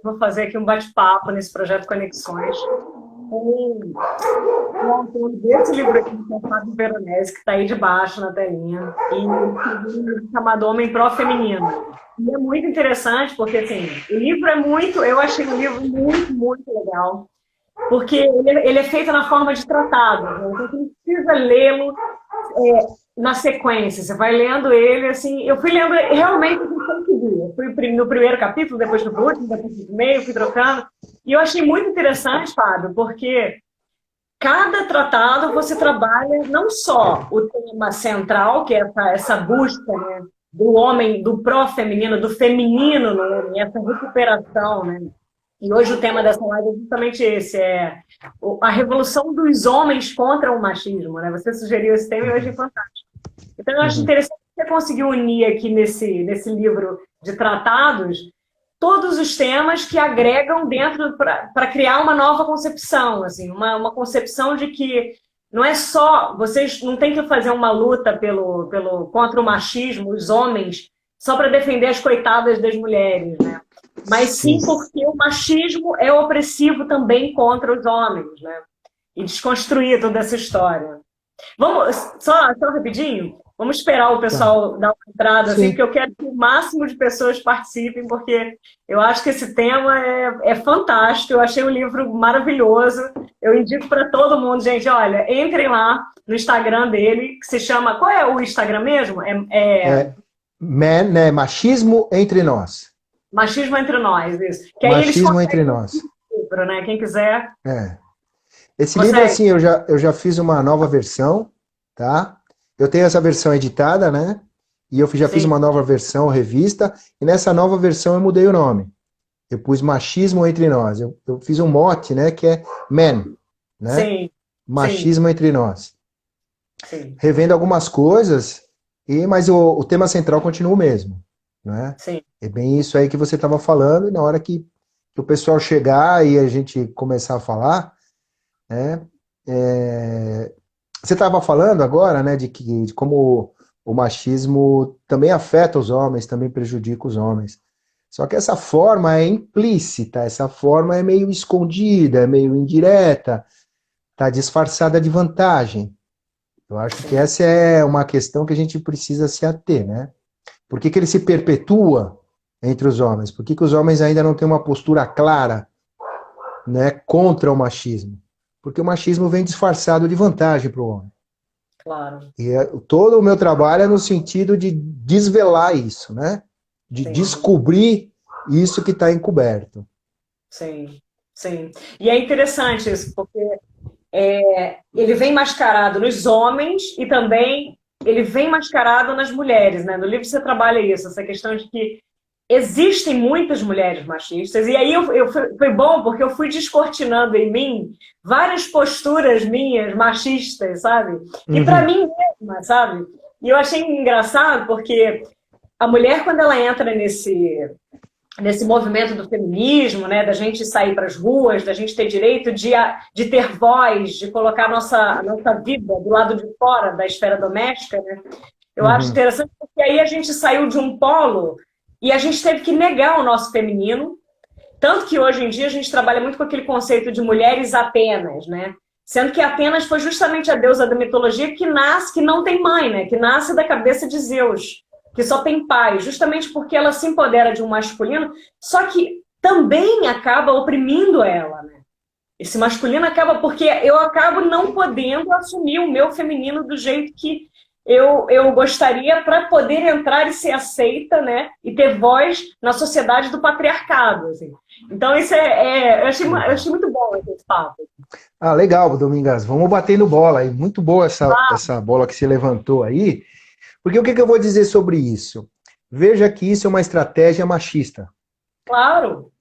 vou fazer aqui um bate-papo nesse projeto Conexões com o autor desse livro aqui, que é o Fábio Veronese, que está aí debaixo na telinha, e ele escreveu um livro chamado Homem Pró-Feminino. E é muito interessante, porque assim, o livro é muito, eu achei o livro muito, muito legal, porque ele é feito na forma de tratado, né? Então você não precisa lê-lo na sequência, você vai lendo ele, assim, eu fui lendo realmente o que eu queria. Fui no primeiro capítulo, depois no último, depois no meio, fui trocando, e eu achei muito interessante, Fábio, porque cada tratado você trabalha não só o tema central, que é essa busca, né, do homem, do pró-feminino, do feminino no homem, essa recuperação, né? E hoje o tema dessa live é justamente esse, a revolução dos homens contra o machismo, né? Você sugeriu esse tema e eu achei fantástico. Então eu acho Uhum. interessante que você conseguiu unir aqui nesse livro de tratados todos os temas que agregam dentro para criar uma nova concepção, assim, uma concepção de que não é só, vocês não têm que fazer uma luta contra o machismo, os homens, só para defender as coitadas das mulheres, né? Mas sim Sim. porque o machismo é opressivo também contra os homens, né? E desconstruir toda essa história. Vamos, só rapidinho, vamos esperar o Tá. pessoal dar uma entrada, assim, porque Sim. eu quero que o máximo de pessoas participem, porque eu acho que esse tema é fantástico, eu achei o livro maravilhoso, eu indico para todo mundo, gente, olha, entrem lá no Instagram dele, que se chama, qual é o Instagram mesmo? É, man, né, machismo entre nós. Machismo Entre Nós, isso. Que aí eles Machismo entre conseguem nós. o livro, né? Quem quiser, É. Esse livro, consegue. assim, eu já fiz uma nova versão, tá? Eu tenho essa versão editada, né? E eu já fiz Sim, uma nova versão, revista, e nessa nova versão eu mudei o nome. Eu pus machismo entre nós. Eu fiz um mote, né? Que é man, né? sim, sim, Machismo entre nós. sim, Revendo algumas coisas, mas o tema central continua o mesmo, né? sim. É bem isso aí que você estava falando, e na hora que o pessoal chegar e a gente começar a falar, né? É, você estava falando agora, né, de como o machismo também afeta os homens, também prejudica os homens. Só que essa forma é implícita, essa forma é meio escondida, é meio indireta, está disfarçada de vantagem. Eu acho que essa é uma questão que a gente precisa se ater, né? Por que que ele se perpetua entre os homens? Por que que os homens ainda não têm uma postura clara, né, contra o machismo? Porque o machismo vem disfarçado de vantagem para o homem. Claro, E todo o meu trabalho é no sentido de desvelar isso, né? De sim. descobrir isso que está encoberto. Sim, sim. E é interessante isso, porque ele vem mascarado nos homens e também ele vem mascarado nas mulheres, né? No livro você trabalha isso, essa questão de que existem muitas mulheres machistas, e aí foi bom porque eu fui descortinando em mim várias posturas minhas machistas, sabe? E para Uhum, mim mesma, sabe? E eu achei engraçado porque a mulher, quando ela entra nesse movimento do feminismo, né, da gente sair para as ruas, da gente ter direito de ter voz, de colocar a nossa vida do lado de fora da esfera doméstica, né? Eu acho uhum. interessante porque aí a gente saiu de um polo e a gente teve que negar o nosso feminino, tanto que hoje em dia a gente trabalha muito com aquele conceito de mulheres Atenas, né? Sendo que Atenas foi justamente a deusa da mitologia que nasce, que não tem mãe, né? Que nasce da cabeça de Zeus, que só tem pai, justamente porque ela se empodera de um masculino, só que também acaba oprimindo ela, né? Esse masculino acaba porque eu acabo não podendo assumir o meu feminino do jeito que eu gostaria para poder entrar e ser aceita, né? E ter voz na sociedade do patriarcado. Assim. Então, isso eu Legal. achei muito bom esse papo. Ah, legal, Domingas. Vamos batendo bola aí. Muito boa essa bola que se levantou aí. Porque o que que eu vou dizer sobre isso? Veja que isso é uma estratégia machista. Claro,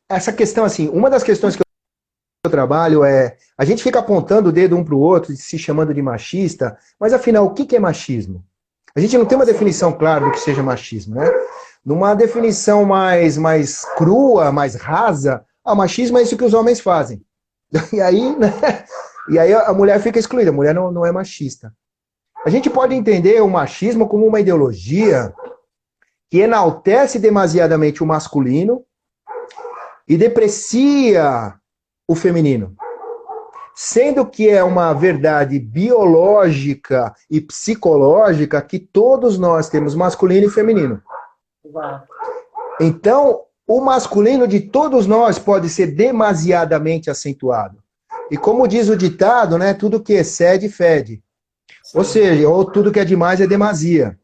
Essa questão, assim, uma das questões que eu trabalho é a gente fica apontando o dedo um para o outro, se chamando de machista, mas afinal, o que que é machismo? A gente não tem uma sim, definição clara do que seja machismo, né? Numa definição mais crua, mais rasa, machismo é isso que os homens fazem. E aí, né? E aí a mulher fica excluída, a mulher não é machista. A gente pode entender o machismo como uma ideologia que enaltece demasiadamente o masculino e deprecia o feminino. Sendo que é uma verdade biológica e psicológica que todos nós temos masculino e feminino. Então, o masculino de todos nós pode ser demasiadamente acentuado. E como diz o ditado, né, tudo que excede, fede. Ou seja, ou tudo que é demais é demasia.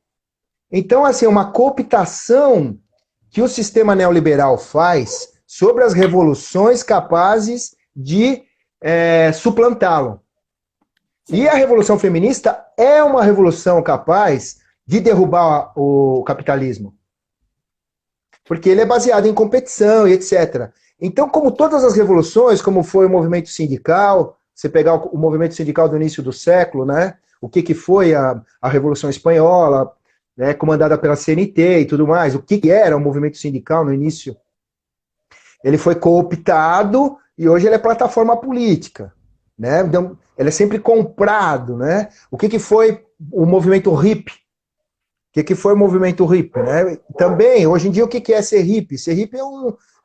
Então, assim, uma cooptação que o sistema neoliberal faz sobre as revoluções capazes de suplantá-lo. E a revolução feminista é uma revolução capaz de derrubar o capitalismo. Porque ele é baseado em competição e etc. Então, como todas as revoluções, como foi o movimento sindical, você pegar o movimento sindical do início do século, né? O que foi a Revolução Espanhola, né, comandada pela CNT e tudo mais, o que era o movimento sindical no início? Ele foi cooptado e hoje ele é plataforma política, né? Então, ele é sempre comprado, né? O que foi o movimento hippie? O que foi o movimento hippie, né? Também, hoje em dia, o que é ser hippie? Ser hippie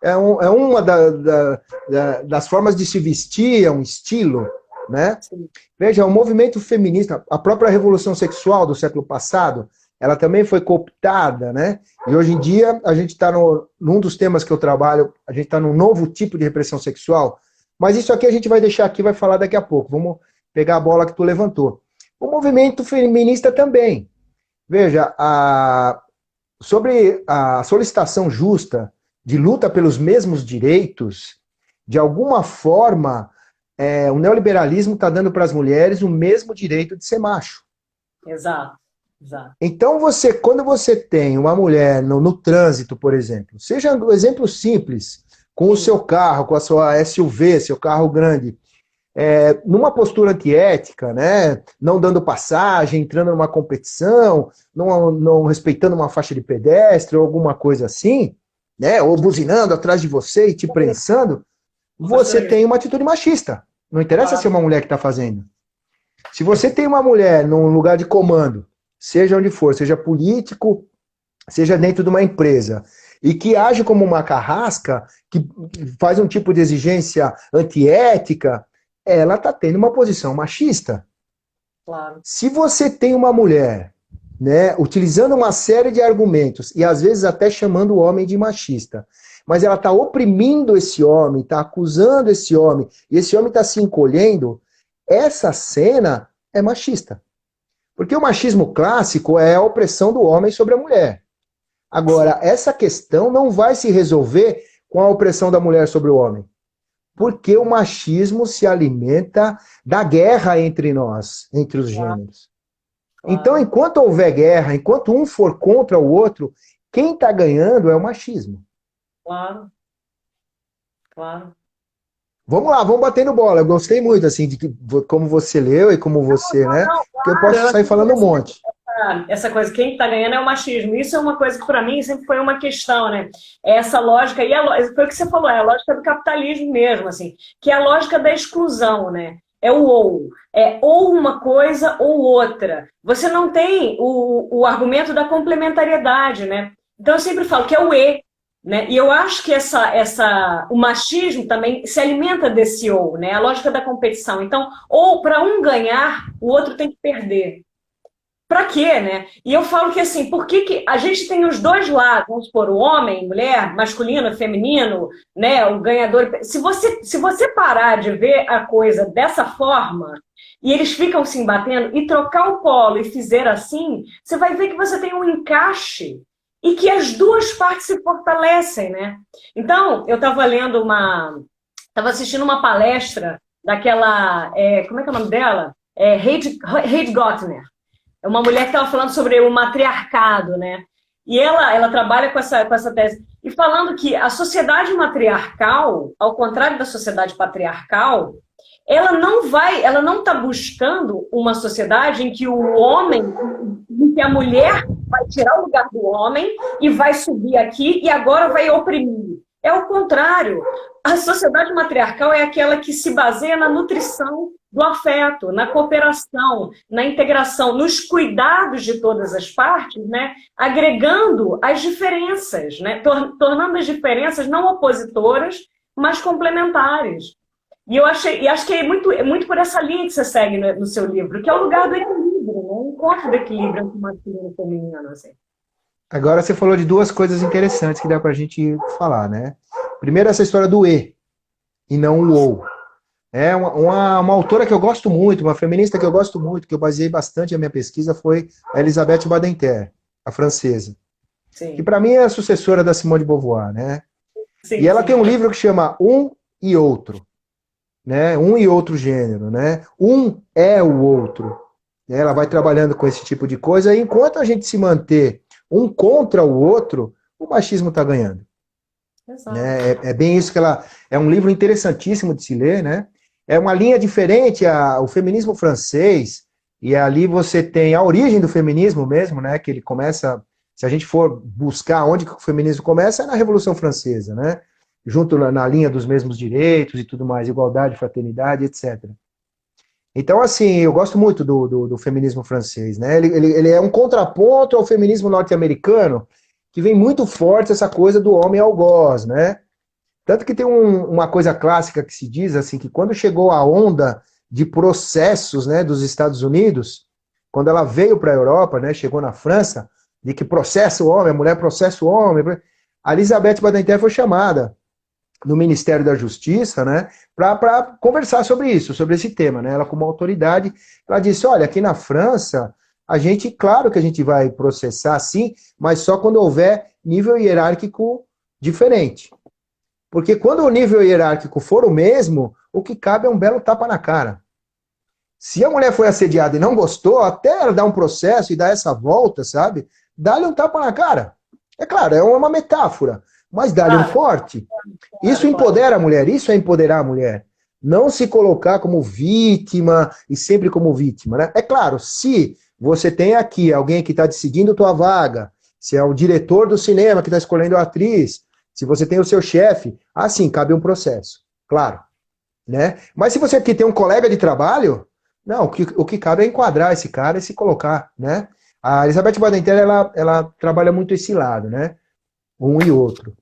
é uma das formas de se vestir, é um estilo, né? Sim. Veja, o movimento feminista, a própria revolução sexual do século passado, ela também foi cooptada, né? E hoje em dia, a gente está num dos temas que eu trabalho, a gente está num novo tipo de repressão sexual, mas isso aqui a gente vai deixar aqui, vai falar daqui a pouco. Vamos pegar a bola que tu levantou. O movimento feminista também. Veja, sobre a solicitação justa de luta pelos mesmos direitos, de alguma forma, o neoliberalismo está dando para as mulheres o mesmo direito de ser macho. Exato. Exato. Então, quando você tem uma mulher no trânsito, por exemplo, seja um exemplo simples, com o seu carro, com a sua SUV, seu carro grande, numa postura antiética, né, não dando passagem, entrando numa competição, não respeitando uma faixa de pedestre ou alguma coisa assim, né, ou buzinando atrás de você e te prensando, você tem uma atitude machista. Não interessa se é uma mulher que está fazendo. Se você tem uma mulher num lugar de comando, seja onde for, seja político, seja dentro de uma empresa, e que age como uma carrasca, que faz um tipo de exigência antiética, ela está tendo uma posição machista. Claro. Se você tem uma mulher, né, utilizando uma série de argumentos, e às vezes até chamando o homem de machista, mas ela está oprimindo esse homem, está acusando esse homem, e esse homem está se encolhendo, essa cena é machista. Porque o machismo clássico é a opressão do homem sobre a mulher. Agora, essa questão não vai se resolver com a opressão da mulher sobre o homem. Porque o machismo se alimenta da guerra entre nós, entre os gêneros. Então, enquanto houver guerra, enquanto um for contra o outro, quem está ganhando é o machismo. Claro. Claro. Vamos lá, vamos batendo bola. Eu gostei muito, assim, de como você leu e como você, né? Porque eu posso sair falando um monte. Essa coisa, quem está ganhando é o machismo. Isso é uma coisa que, para mim, sempre foi uma questão, né? Essa lógica, e foi o que você falou, é a lógica do capitalismo mesmo, assim, que é a lógica da exclusão, né? É o ou. É ou uma coisa ou outra. Você não tem o argumento da complementariedade, né? Então, eu sempre falo que é o e. Né? E eu acho que o machismo também se alimenta desse ou, né? A lógica da competição. Então, ou para um ganhar, o outro tem que perder. Para quê, né? E eu falo que assim, por que a gente tem os dois lados, vamos supor, o homem, mulher, masculino, feminino, né? O ganhador. Se você parar de ver a coisa dessa forma, e eles ficam se embatendo, e trocar o polo e fizer assim, você vai ver que você tem um encaixe e que as duas partes se fortalecem, né? Então, eu estava assistindo uma palestra daquela, como é que é o nome dela? Haidt Gotner. É uma mulher que estava falando sobre o matriarcado, né? E ela trabalha com essa tese. E falando que a sociedade matriarcal, ao contrário da sociedade patriarcal, ela não está buscando uma sociedade em que o homem, em que a mulher vai tirar o lugar do homem e vai subir aqui e agora vai oprimir. É o contrário. A sociedade matriarcal é aquela que se baseia na nutrição do afeto, na cooperação, na integração, nos cuidados de todas as partes, né? Agregando as diferenças, né? Tornando as diferenças não opositoras, mas complementares. E acho que é muito por essa linha que você segue no seu livro, que é o lugar do equilíbrio, né? O encontro do equilíbrio entre o masculino e o feminino, assim. Agora você falou de duas coisas interessantes que dá pra gente falar, né? Primeiro, essa história do e não o ou. É uma autora que eu gosto muito, uma feminista que eu gosto muito, que eu baseei bastante a minha pesquisa, foi a Elisabeth Badinter, a francesa, que Sim, para mim é a sucessora da Simone de Beauvoir, né? E sim, ela tem sim. um livro que chama Um e Outro, né? Um e outro gênero, né? Um é o outro. Ela vai trabalhando com esse tipo de coisa, e enquanto a gente se manter um contra o outro, o machismo está ganhando. Né? Exato. É bem isso que ela. É um livro interessantíssimo de se ler, né? É uma linha diferente o feminismo francês, e ali você tem a origem do feminismo mesmo, né? Que ele começa. Se a gente for buscar onde que o feminismo começa, é na Revolução Francesa, né? Junto na linha dos mesmos direitos e tudo mais, igualdade, fraternidade, etc. Então, assim, eu gosto muito do feminismo francês, né? Ele é um contraponto ao feminismo norte-americano, que vem muito forte essa coisa do homem algoz, né? Tanto que tem uma coisa clássica que se diz, assim, que quando chegou a onda de processos, né, dos Estados Unidos, quando ela veio para a Europa, né, chegou na França, de que processa o homem, a mulher processa o homem, a Elizabeth Badinter foi chamada no Ministério da Justiça, né, para conversar sobre isso, sobre esse tema, né? Ela como autoridade, ela disse, olha, aqui na França, a gente, claro que a gente vai processar sim, mas só quando houver nível hierárquico diferente. Porque quando o nível hierárquico for o mesmo, o que cabe é um belo tapa na cara. Se a mulher foi assediada e não gostou, até ela dar um processo e dar essa volta, sabe? Dá-lhe um tapa na cara. É claro, é uma metáfora, mas dá-lhe um Claro, corte. Isso claro, claro. empodera a mulher, isso é empoderar a mulher. Não se colocar como vítima e sempre como vítima, né? É claro, se você tem aqui alguém que está decidindo tua vaga, se é o diretor do cinema que está escolhendo a atriz, se você tem o seu chefe, assim, cabe um processo, claro, né? Mas se você aqui tem um colega de trabalho, não, o que cabe é enquadrar esse cara e se colocar, né? A Elizabeth Badinter, ela trabalha muito esse lado, né? Um e outro.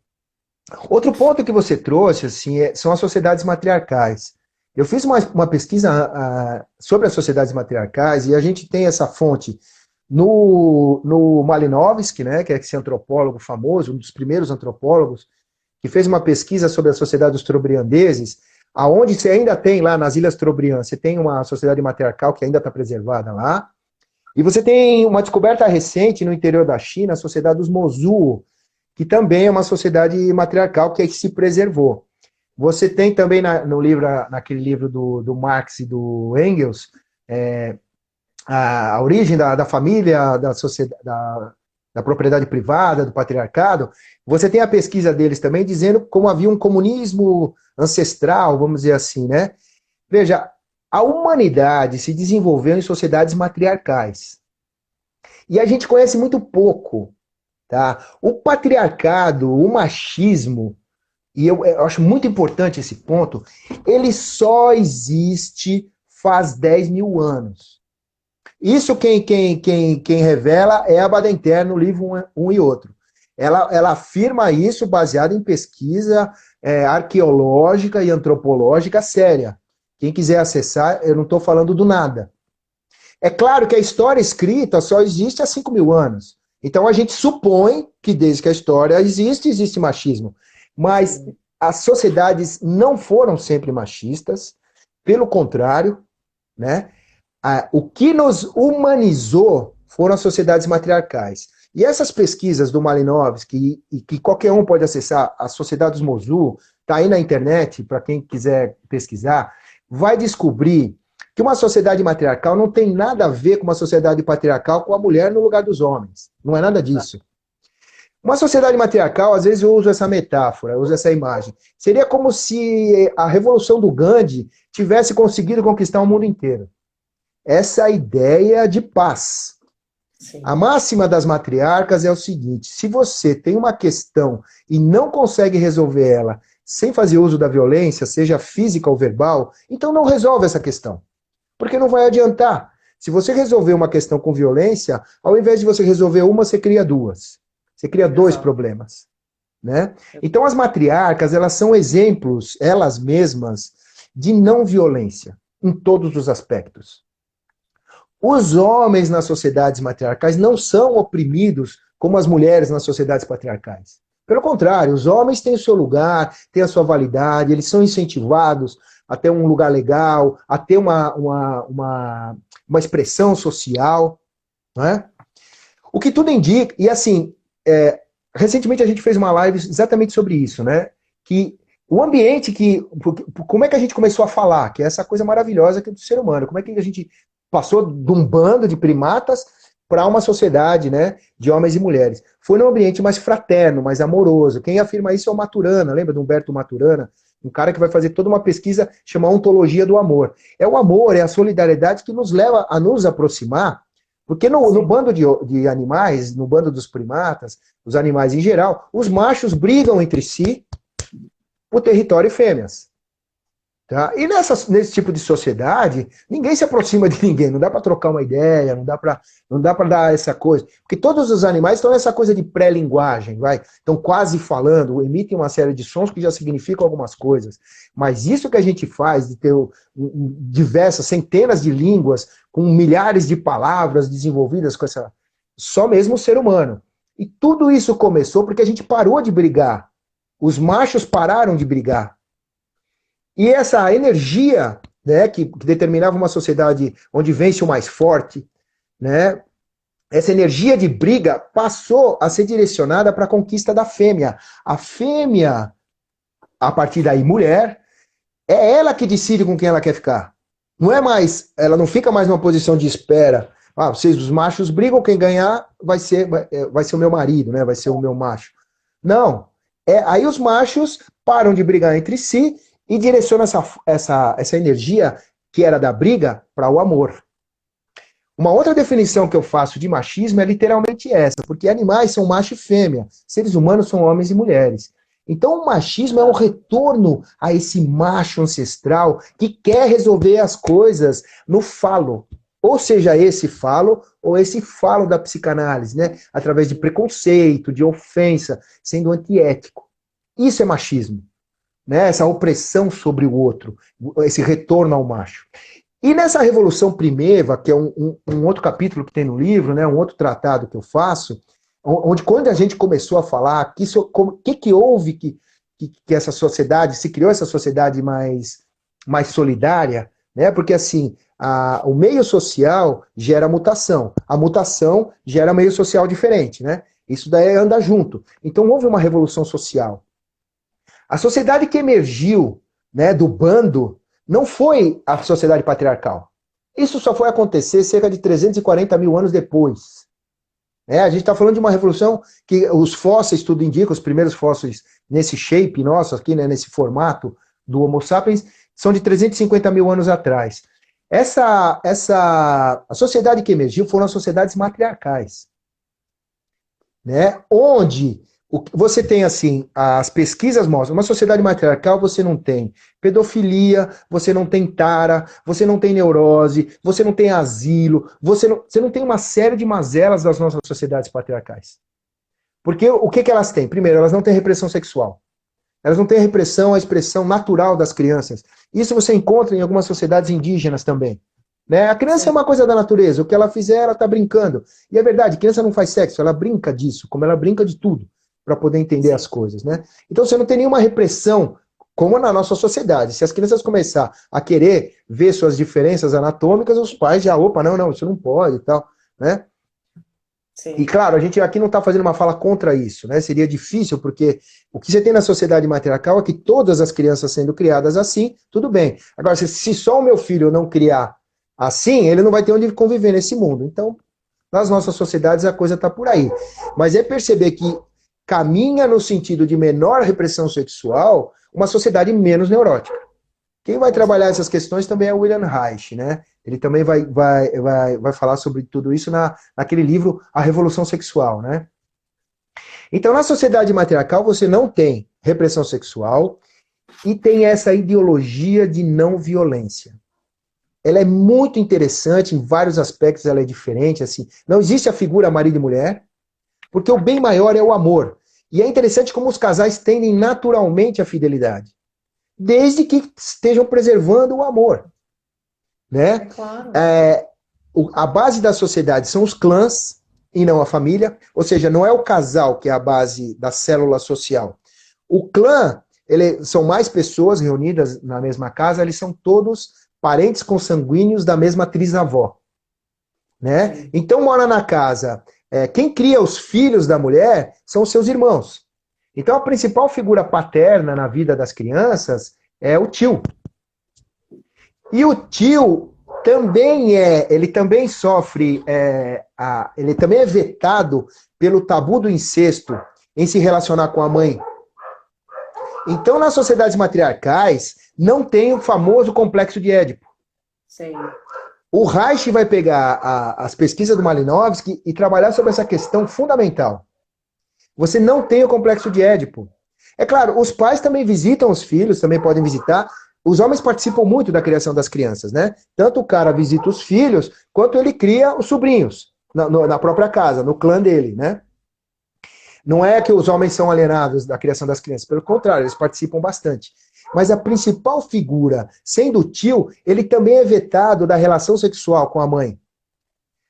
Outro ponto que você trouxe assim, são as sociedades matriarcais. Eu fiz uma pesquisa sobre as sociedades matriarcais e a gente tem essa fonte no Malinowski, né, que é esse antropólogo famoso, um dos primeiros antropólogos, que fez uma pesquisa sobre a sociedade dos trobriandeses, aonde você ainda tem lá nas Ilhas Trobriand, você tem uma sociedade matriarcal que ainda está preservada lá, e você tem uma descoberta recente no interior da China, a sociedade dos Mosul, que também é uma sociedade matriarcal que se preservou. Você tem também no livro, naquele livro do Marx e do Engels, a origem da família, da sociedade, da propriedade privada, do patriarcado. Você tem a pesquisa deles também dizendo como havia um comunismo ancestral, vamos dizer assim, né? Veja, a humanidade se desenvolveu em sociedades matriarcais. E a gente conhece muito pouco, tá? O patriarcado, o machismo, e eu acho muito importante esse ponto, ele só existe faz 10 mil anos. Isso quem revela é a Badinter no livro Um e Outro. Ela afirma isso baseado em pesquisa arqueológica e antropológica séria. Quem quiser acessar, eu não estou falando do nada. É claro que a história escrita só existe há 5 mil anos. Então a gente supõe que desde que a história existe, existe machismo. Mas Sim. as sociedades não foram sempre machistas, pelo contrário, né? O que nos humanizou foram as sociedades matriarcais. E essas pesquisas do Malinowski, que qualquer um pode acessar, a Sociedade dos Mosul, está aí na internet, para quem quiser pesquisar, vai descobrir que uma sociedade matriarcal não tem nada a ver com uma sociedade patriarcal com a mulher no lugar dos homens. Não é nada disso. Uma sociedade matriarcal, às vezes eu uso essa metáfora, eu uso essa imagem. Seria como se a revolução do Gandhi tivesse conseguido conquistar o mundo inteiro. Essa ideia de paz. A Sim. máxima das matriarcas é o seguinte: se você tem uma questão e não consegue resolver ela sem fazer uso da violência, seja física ou verbal, então não resolve essa questão. Porque não vai adiantar. Se você resolver uma questão com violência, ao invés de você resolver uma, você cria duas. Você cria dois problemas. Né? Então as matriarcas, elas são exemplos, elas mesmas, de não violência, em todos os aspectos. Os homens nas sociedades matriarcais não são oprimidos como as mulheres nas sociedades patriarcais. Pelo contrário, os homens têm o seu lugar, têm a sua validade, eles são incentivados a ter um lugar legal, a ter uma expressão social. Não é? O que tudo indica, e assim, recentemente a gente fez uma live exatamente sobre isso, né? Que o ambiente como é que a gente começou a falar, que é essa coisa maravilhosa que é do ser humano, como é que a gente passou de um bando de primatas para uma sociedade, né, de homens e mulheres. Foi num ambiente mais fraterno, mais amoroso. Quem afirma isso é o Maturana, lembra do Humberto Maturana? Um cara que vai fazer toda uma pesquisa chamada Ontologia do Amor. É o amor, é a solidariedade que nos leva a nos aproximar, porque no bando de animais, no bando dos primatas, os animais em geral, os machos brigam entre si por território e fêmeas. Tá? E nesse tipo de sociedade, ninguém se aproxima de ninguém, não dá para trocar uma ideia, não dá para dar essa coisa. Porque todos os animais estão nessa coisa de pré-linguagem, estão quase falando, emitem uma série de sons que já significam algumas coisas. Mas isso que a gente faz, de ter diversas, centenas de línguas, com milhares de palavras desenvolvidas com essa. Só mesmo o ser humano. E tudo isso começou porque a gente parou de brigar. Os machos pararam de brigar. E essa energia, né, que determinava uma sociedade onde vence o mais forte, né, essa energia de briga passou a ser direcionada para a conquista da fêmea. A fêmea, a partir daí mulher, é ela que decide com quem ela quer ficar. Não é mais, ela não fica mais numa posição de espera. Vocês, os machos brigam, quem ganhar vai ser o meu marido, né, vai ser o meu macho. Não. Aí os machos param de brigar entre si e direciona essa energia que era da briga para o amor. Uma outra definição que eu faço de machismo é literalmente essa, porque animais são macho e fêmea, seres humanos são homens e mulheres. Então o machismo é um retorno a esse macho ancestral que quer resolver as coisas no falo. Ou seja, esse falo ou esse falo da psicanálise, né? Através de preconceito, de ofensa, sendo antiético. Isso é machismo. Né, essa opressão sobre o outro, esse retorno ao macho. E nessa Revolução Primeva, que é um outro capítulo que tem no livro, né, um outro tratado que eu faço, onde quando a gente começou a falar que houve que essa sociedade, se criou essa sociedade mais solidária, né, porque assim, o meio social gera mutação, a mutação gera meio social diferente, né, isso daí anda junto. Então houve uma revolução social. A sociedade que emergiu, né, do bando não foi a sociedade patriarcal. Isso só foi acontecer cerca de 340 mil anos depois. A gente está falando de uma revolução que os fósseis, tudo indica, os primeiros fósseis nesse shape nosso aqui, né, nesse formato do Homo sapiens, são de 350 mil anos atrás. A sociedade que emergiu foram as sociedades matriarcais, né, onde você tem, assim, as pesquisas mostram, uma sociedade matriarcal você não tem pedofilia, você não tem tara, você não tem neurose, você não tem asilo, você não tem uma série de mazelas das nossas sociedades patriarcais. Porque o que elas têm? Primeiro, elas não têm repressão sexual. Elas não têm repressão à expressão natural das crianças. Isso você encontra em algumas sociedades indígenas também. Né? A criança é uma coisa da natureza, o que ela fizer, ela está brincando. E é verdade, criança não faz sexo, ela brinca disso, como ela brinca de tudo, para poder entender as coisas, né? Então você não tem nenhuma repressão, como na nossa sociedade. Se as crianças começar a querer ver suas diferenças anatômicas, os pais já, opa, não, isso não pode e tal, né? Sim. E claro, a gente aqui não está fazendo uma fala contra isso, né? Seria difícil, porque o que você tem na sociedade matriarcal é que todas as crianças sendo criadas assim, tudo bem. Agora, se só o meu filho não criar assim, ele não vai ter onde conviver nesse mundo. Então, nas nossas sociedades a coisa está por aí. Mas é perceber que caminha no sentido de menor repressão sexual uma sociedade menos neurótica. Quem vai trabalhar essas questões também é o William Reich, né? Ele também vai falar sobre tudo isso naquele livro A Revolução Sexual, né? Então, na sociedade matriarcal, você não tem repressão sexual e tem essa ideologia de não violência. ela é muito interessante, em vários aspectos ela é diferente, assim. Não existe a figura marido e mulher, porque o bem maior é o amor. E é interessante como os casais tendem naturalmente a fidelidade, desde que estejam preservando o amor, É né? claro. A base da sociedade são os clãs e não a família, ou seja, não é o casal que é a base da célula social. O clã, são mais pessoas reunidas na mesma casa, eles são todos parentes consanguíneos da mesma trisavó, né? Sim. Então mora na casa, quem cria os filhos da mulher são os seus irmãos. Então a principal figura paterna na vida das crianças é o tio. E o tio ele também sofre, ele também é vetado pelo tabu do incesto em se relacionar com a mãe. Então, nas sociedades matriarcais, não tem o famoso complexo de Édipo. Sim. O Reich vai pegar as pesquisas do Malinowski e trabalhar sobre essa questão fundamental. Você não tem o complexo de Édipo. É claro, os pais também visitam os filhos, também podem visitar. Os homens participam muito da criação das crianças, né? Tanto o cara visita os filhos, quanto ele cria os sobrinhos na própria casa, no clã dele, né? Não é que os homens são alienados da criação das crianças, pelo contrário, eles participam bastante. Mas a principal figura, sendo o tio, ele também é vetado da relação sexual com a mãe.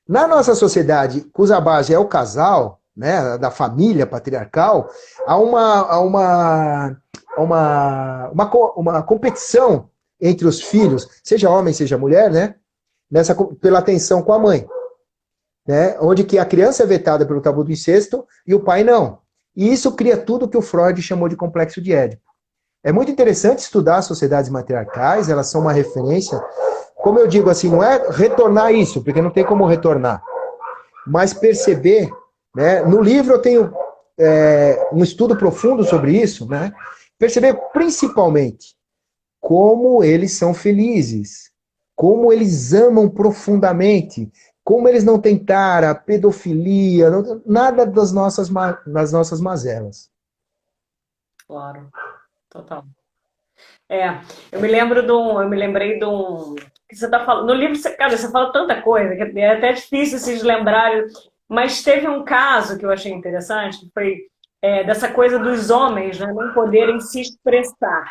Na nossa sociedade, cuja base é o casal, né, da família patriarcal, há uma competição entre os filhos, seja homem, seja mulher, né, pela atenção com a mãe. Né, onde que a criança é vetada pelo tabu do incesto e o pai não. E isso cria tudo que o Freud chamou de complexo de Édipo. É muito interessante estudar as sociedades matriarcais, elas são uma referência. Como eu digo assim, não é retornar isso, porque não tem como retornar, mas perceber, né, no livro eu tenho um estudo profundo sobre isso, né, perceber principalmente como eles são felizes, como eles amam profundamente, como eles não tentaram a pedofilia, nada das nossas mazelas. Claro, total. Eu me lembrei de um que você tá falando. No livro, cara, você fala tanta coisa que é até difícil se lembrar, mas teve um caso que eu achei interessante, que foi dessa coisa dos homens, né, não poderem se expressar.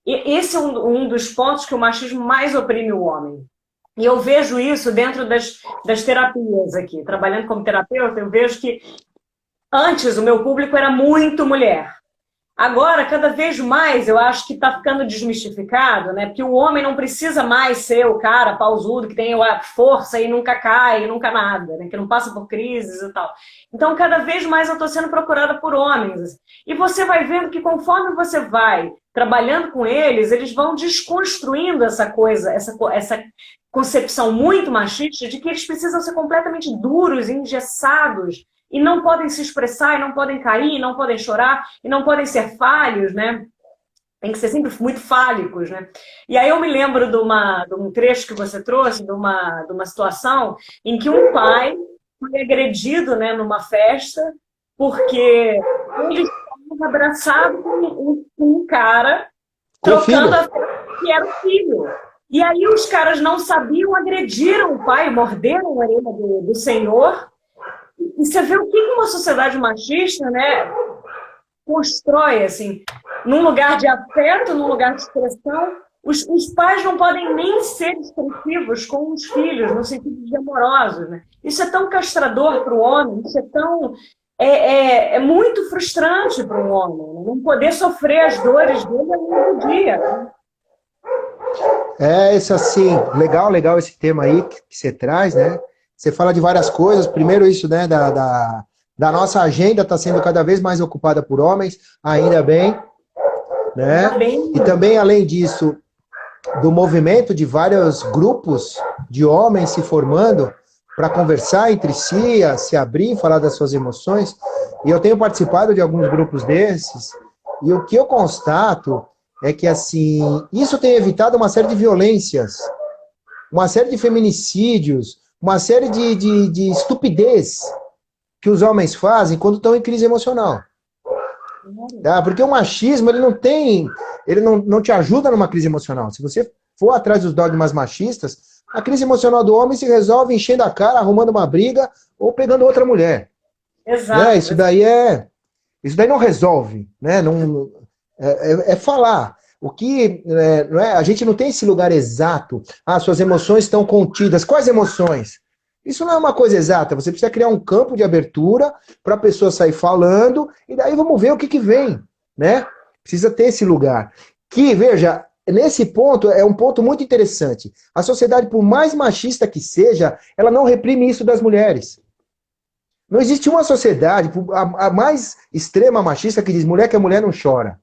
Esse é um dos pontos que o machismo mais oprime o homem. E eu vejo isso dentro das terapias aqui. Trabalhando como terapeuta, eu vejo que antes o meu público era muito mulher. Agora, cada vez mais, eu acho que está ficando desmistificado, né? Porque o homem não precisa mais ser o cara pausudo, que tem a força e nunca cai, nunca nada, né? Que não passa por crises e tal. Então, cada vez mais eu estou sendo procurada por homens. E você vai vendo que conforme você vai trabalhando com eles, eles vão desconstruindo essa coisa, essa concepção muito machista de que eles precisam ser completamente duros, engessados, e não podem se expressar, e não podem cair, e não podem chorar, e não podem ser falhos, né? Tem que ser sempre muito fálicos, né? E aí eu me lembro de um trecho que você trouxe, de uma situação em que um pai foi agredido, né, numa festa, porque ele estava abraçado com um cara, trocando a festa, que era o filho. E aí os caras não sabiam, agrediram o pai, morderam a orelha do senhor. E você vê o que uma sociedade machista, né, constrói, assim, num lugar de afeto, num lugar de expressão. Os pais não podem nem ser expressivos com os filhos, no sentido de amorosos, né? Isso é tão castrador para o homem, isso é tão... É muito frustrante para um homem, né? Não poder sofrer as dores dele ao longo do dia, né? Isso assim, legal esse tema aí que você traz, né? Você fala de várias coisas. Primeiro isso, né, da nossa agenda está sendo cada vez mais ocupada por homens, ainda bem, né? Ainda bem. E também, além disso, do movimento de vários grupos de homens se formando para conversar entre si, se abrir, falar das suas emoções. E eu tenho participado de alguns grupos desses, e o que eu constato é que, assim, isso tem evitado uma série de violências, uma série de feminicídios, uma série de estupidez que os homens fazem quando estão em crise emocional. Tá? Porque o machismo, ele não te ajuda numa crise emocional. Se você for atrás dos dogmas machistas, A crise emocional do homem se resolve enchendo a cara, arrumando uma briga ou pegando outra mulher. Exato. Né? Isso daí não resolve, né? Não, é falar. O que não é, a gente não tem esse lugar exato. Ah, suas emoções estão contidas. Quais emoções? Isso não é uma coisa exata. Você precisa criar um campo de abertura para a pessoa sair falando e daí vamos ver o que vem, né? Precisa ter esse lugar. Que, veja, nesse ponto é um ponto muito interessante. A sociedade, por mais machista que seja, ela não reprime isso das mulheres. Não existe uma sociedade, a mais extrema machista, que diz mulher que a mulher não chora.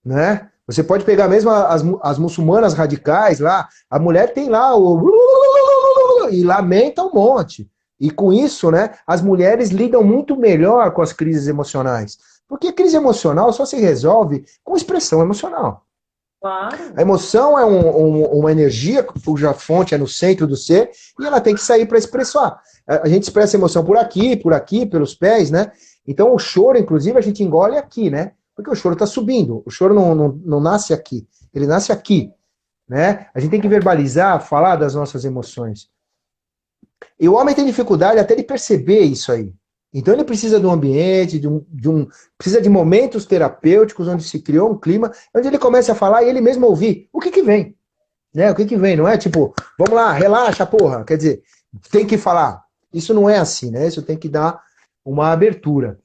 Né? Você pode pegar mesmo as muçulmanas radicais lá, a mulher tem lá e lamenta um monte. E com isso, né, as mulheres lidam muito melhor com as crises emocionais. Porque a crise emocional só se resolve com expressão emocional. Claro. A emoção é uma energia cuja fonte é no centro do ser e ela tem que sair para expressar. A gente expressa emoção por aqui, pelos pés, né? Então o choro, inclusive, a gente engole aqui, né? Porque o choro está subindo. O choro não nasce aqui, ele nasce aqui, né? A gente tem que verbalizar, falar das nossas emoções. E o homem tem dificuldade até de perceber isso aí. Então ele precisa de um ambiente, precisa de momentos terapêuticos onde se criou um clima, onde ele começa a falar e ele mesmo ouvir o que vem. Né? O que vem, não é tipo, vamos lá, relaxa, porra. Quer dizer, tem que falar. Isso não é assim, né? Isso tem que dar uma abertura.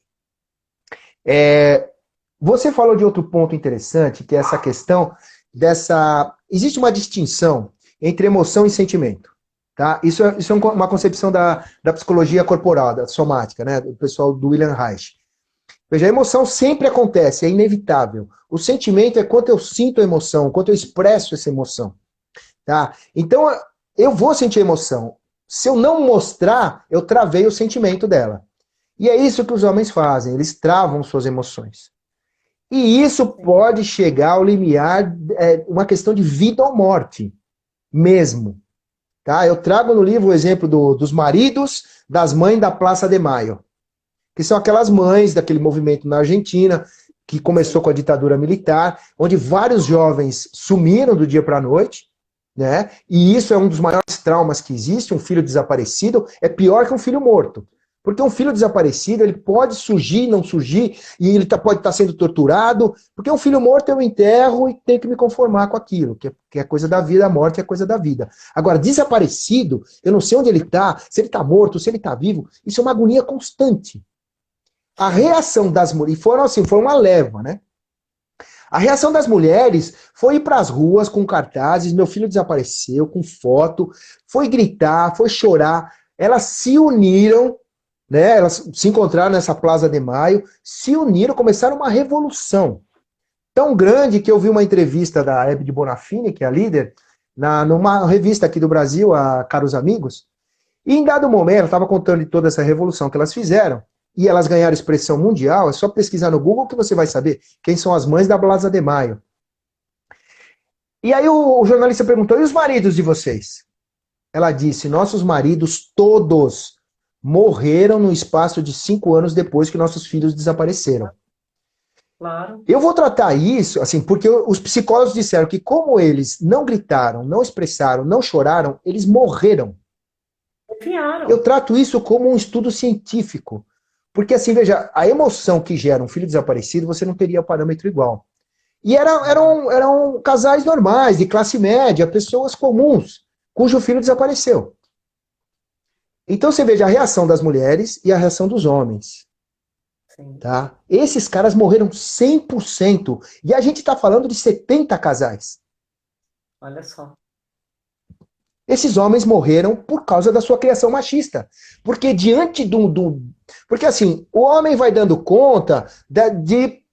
Você falou de outro ponto interessante, que é essa questão dessa... Existe uma distinção entre emoção e sentimento. Tá? Isso é uma concepção da psicologia corporal, da somática, né? Do pessoal do William Reich. Veja, a emoção sempre acontece, é inevitável. O sentimento é quanto eu sinto a emoção, quanto eu expresso essa emoção. Tá? Então, eu vou sentir emoção. Se eu não mostrar, eu travei o sentimento dela. E é isso que os homens fazem, eles travam suas emoções. E isso pode chegar ao limiar, uma questão de vida ou morte, mesmo. Tá? Eu trago no livro o exemplo dos maridos das mães da Praça de Maio, que são aquelas mães daquele movimento na Argentina, que começou com a ditadura militar, onde vários jovens sumiram do dia para a noite, né? E isso é um dos maiores traumas que existe. Um filho desaparecido é pior que um filho morto. Porque um filho desaparecido, ele pode surgir, não surgir, e ele pode estar sendo torturado, porque um filho morto eu enterro e tenho que me conformar com aquilo, que é coisa da vida, a morte é coisa da vida. Agora, desaparecido, eu não sei onde ele está, se ele está morto, se ele está vivo, isso é uma agonia constante. A reação das mulheres, foi uma leva, né? A reação das mulheres foi ir para as ruas com cartazes, meu filho desapareceu, com foto, foi gritar, foi chorar, elas se uniram, né, elas se encontraram nessa Plaza de Maio, se uniram, começaram uma revolução tão grande que eu vi uma entrevista da Hebe de Bonafini, que é a líder, numa revista aqui do Brasil, a Caros Amigos, e em dado momento, ela estava contando de toda essa revolução que elas fizeram, e elas ganharam expressão mundial. É só pesquisar no Google que você vai saber quem são as mães da Plaza de Maio. E aí o jornalista perguntou, e os maridos de vocês? Ela disse, nossos maridos todos morreram no espaço de 5 anos depois que nossos filhos desapareceram. Claro. Eu vou tratar isso, assim, porque os psicólogos disseram que como eles não gritaram, não expressaram, não choraram, eles morreram. Eu trato isso como um estudo científico. Porque assim, veja, a emoção que gera um filho desaparecido, você não teria parâmetro igual. E eram casais normais, de classe média, pessoas comuns, cujo filho desapareceu. Então você veja a reação das mulheres e a reação dos homens. Sim. Tá? Esses caras morreram 100%. E a gente está falando de 70 casais. Olha só. Esses homens morreram por causa da sua criação machista. Porque diante Porque assim, o homem vai dando conta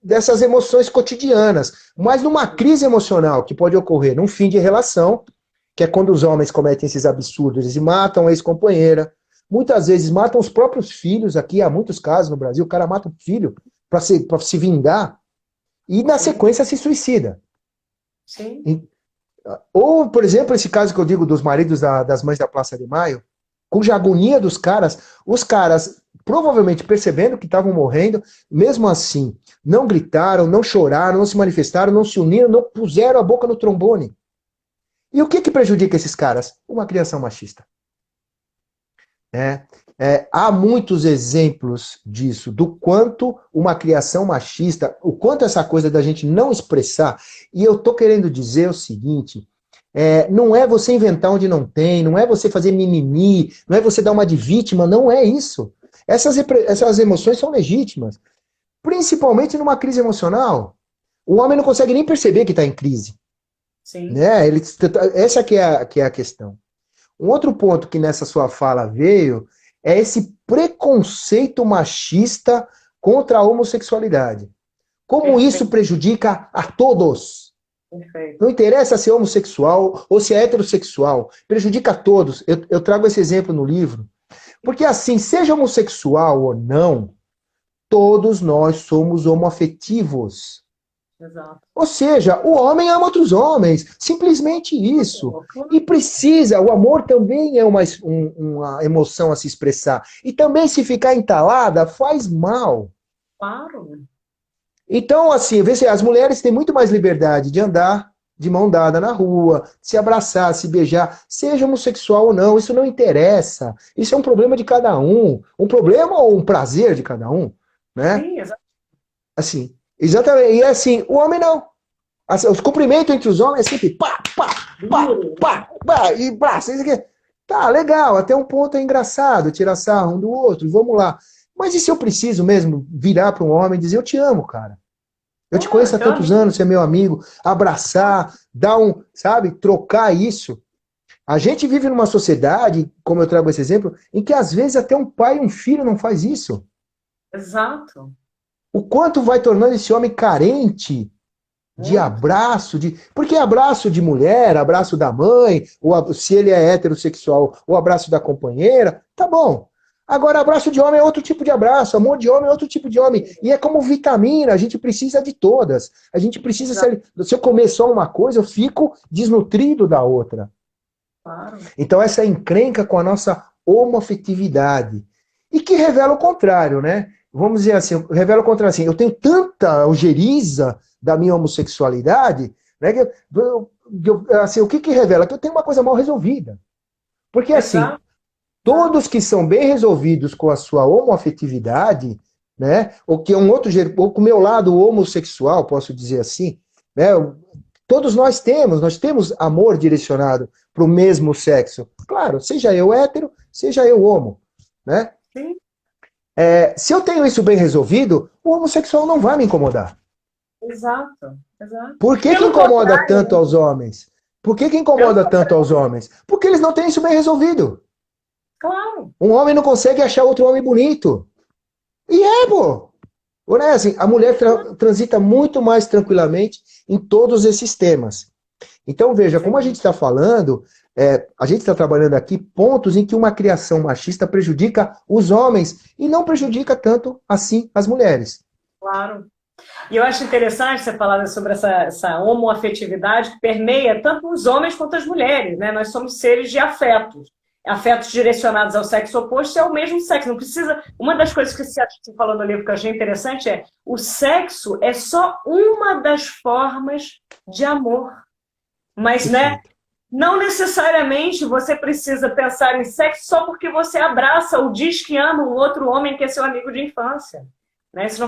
dessas emoções cotidianas. Mas numa crise emocional que pode ocorrer num fim de relação, que é quando os homens cometem esses absurdos, eles matam a ex-companheira, muitas vezes matam os próprios filhos. Aqui há muitos casos no Brasil, o cara mata o filho para se vingar e na sequência se suicida. Sim. Ou, por exemplo, esse caso que eu digo dos maridos das mães da Praça de Maio, cuja agonia dos caras, os caras provavelmente percebendo que estavam morrendo, mesmo assim, não gritaram, não choraram, não se manifestaram, não se uniram, não puseram a boca no trombone. E o que prejudica esses caras? Uma criação machista. Há muitos exemplos disso, do quanto uma criação machista, o quanto essa coisa da gente não expressar. E eu tô querendo dizer o seguinte, não é você inventar onde não tem, não é você fazer mimimi, não é você dar uma de vítima, não é isso. Essas emoções são legítimas, principalmente numa crise emocional. O homem não consegue nem perceber que está em crise. Sim. Né? Essa que é a questão. Um outro ponto que nessa sua fala veio é esse preconceito machista contra a homossexualidade. Como Perfeito. isso prejudica a todos. Perfeito. Não interessa se é homossexual ou se é heterossexual, prejudica a todos. Eu trago esse exemplo no livro. Porque assim, seja homossexual ou não, todos nós somos homoafetivos. Exato. Ou seja, o homem ama outros homens, simplesmente isso. E precisa, o amor também é uma emoção a se expressar. E também se ficar entalada, faz mal. Claro. Então, assim, vê se as mulheres têm muito mais liberdade de andar de mão dada na rua, se abraçar, se beijar, seja homossexual ou não, isso não interessa. Isso é um problema de cada um. Um problema ou um prazer de cada um, né? Sim, exato. Assim, exatamente. E assim, o homem não. Assim, os cumprimentos entre os homens é sempre pá, pá, pá, pá, pá, e braço. Tá, legal, até um ponto é engraçado, tirar sarro um do outro, vamos lá. Mas e se eu preciso mesmo virar para um homem e dizer, eu te amo, cara. Eu te conheço há tantos anos, você é meu amigo, abraçar, dar sabe, trocar isso. A gente vive numa sociedade, como eu trago esse exemplo, em que às vezes até um pai e um filho não faz isso. Exato. O quanto vai tornando esse homem carente de abraço, porque abraço de mulher, abraço da mãe, ou se ele é heterossexual, o abraço da companheira, tá bom. Agora, abraço de homem é outro tipo de abraço, amor de homem é outro tipo de homem. E é como vitamina, a gente precisa de todas. A gente precisa, se eu comer só uma coisa, eu fico desnutrido da outra. Claro. Então, essa encrenca com a nossa homoafetividade. E que revela o contrário, né? Vamos dizer assim, revela o contrário assim, eu tenho tanta algeriza da minha homossexualidade, né, assim, o que revela? Que eu tenho uma coisa mal resolvida. Porque assim, todos que são bem resolvidos com a sua homoafetividade, né, ou que é um outro jeito, ou com o meu lado homossexual, posso dizer assim, né, todos nós temos amor direcionado para o mesmo sexo. Claro, seja eu hétero, seja eu homo, né? Sim. Se eu tenho isso bem resolvido, o homossexual não vai me incomodar. Exato, exato. Por que incomoda tanto aos homens? Por que incomoda tanto aos homens? Porque eles não têm isso bem resolvido. Claro. Um homem não consegue achar outro homem bonito. E pô. Né, assim, a mulher transita muito mais tranquilamente em todos esses temas. Então, veja, como a gente está falando, a gente está trabalhando aqui pontos em que uma criação machista prejudica os homens e não prejudica tanto assim as mulheres. Claro. E eu acho interessante você falar sobre essa homoafetividade que permeia tanto os homens quanto as mulheres, né? Nós somos seres de afetos. Afetos direcionados ao sexo oposto é o mesmo sexo. Não precisa. Uma das coisas que você falou no livro que eu achei interessante é o sexo é só uma das formas de amor. Mas, né? Não necessariamente você precisa pensar em sexo só porque você abraça ou diz que ama um outro homem que é seu amigo de infância. Né? Isso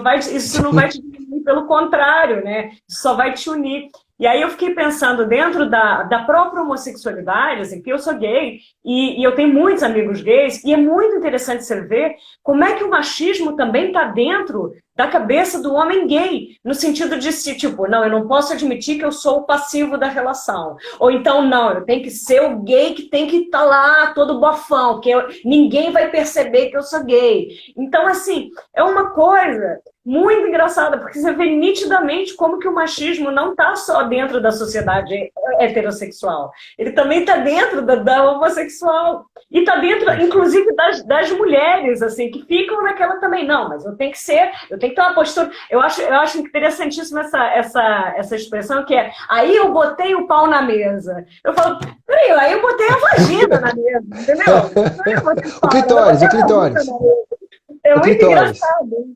não vai te diminuir, pelo contrário, né? Isso só vai te unir. E aí eu fiquei pensando dentro da própria homossexualidade, assim, que eu sou gay e eu tenho muitos amigos gays, e é muito interessante você ver como é que o machismo também está dentro da cabeça do homem gay, no sentido de se, tipo, não, eu não posso admitir que eu sou o passivo da relação. Ou então, não, eu tenho que ser o gay que tem que estar lá todo bofão, que ninguém vai perceber que eu sou gay. Então, assim, é uma coisa muito engraçada, porque você vê nitidamente como que o machismo não está só dentro da sociedade heterossexual. Ele também está dentro da homossexual. E está dentro, inclusive, das mulheres, assim, que ficam naquela também. Não, mas eu tenho que ter uma postura. Eu acho interessantíssima essa expressão que é, aí eu botei o pau na mesa. Eu falo, peraí, aí eu botei a vagina na mesa, entendeu? O clitóris. É muito engraçado.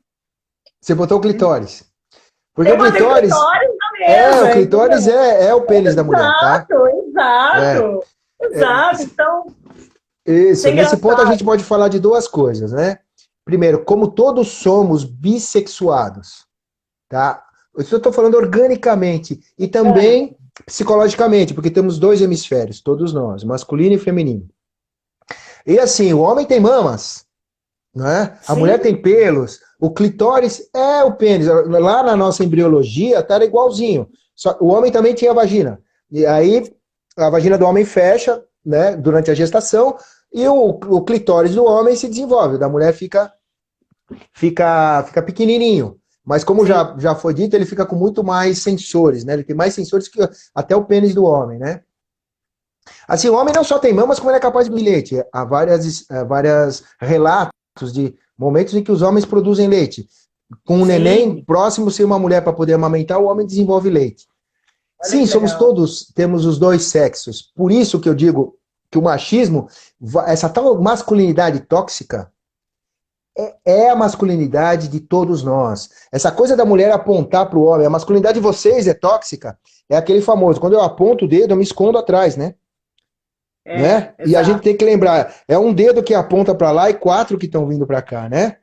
Você botou o clitóris. Porque eu o clitóris... não, O beleza, clitóris entendeu? é o pênis da mulher, tá? Exato, É, exato, exato. Então, isso é isso. Nesse ponto a gente engraçado. pode falar de duas coisas, né? Primeiro, como todos somos bissexuados, tá? Isso eu estou falando organicamente e É, também psicologicamente, porque temos dois hemisférios, todos nós, masculino e feminino. E assim, o homem tem mamas, né? A mulher tem sim, pelos, o clitóris é o pênis. Lá na nossa embriologia tá igualzinho. Só, o homem também tinha vagina. E aí a vagina do homem fecha, né, durante a gestação e o clitóris do homem se desenvolve, o da mulher fica pequenininho. Mas como sim. já foi dito, ele fica com muito mais sensores, né? Ele tem mais sensores que até o pênis do homem, né? Assim, o homem não só tem mamas, como ele é capaz de leite. Há várias relatos de momentos em que os homens produzem leite. Com um neném Sim, próximo, se uma mulher para poder amamentar, o homem desenvolve leite. olha Sim, que somos legal. todos, temos os dois sexos. Por isso que eu digo que o machismo, essa tal masculinidade tóxica, é a masculinidade de todos nós. Essa coisa da mulher apontar para o homem, a masculinidade de vocês é tóxica, é aquele famoso, quando eu aponto o dedo, eu me escondo atrás, né? É, Né? E a gente exato. tem que lembrar, é um dedo que aponta para lá e quatro que estão vindo para cá, né?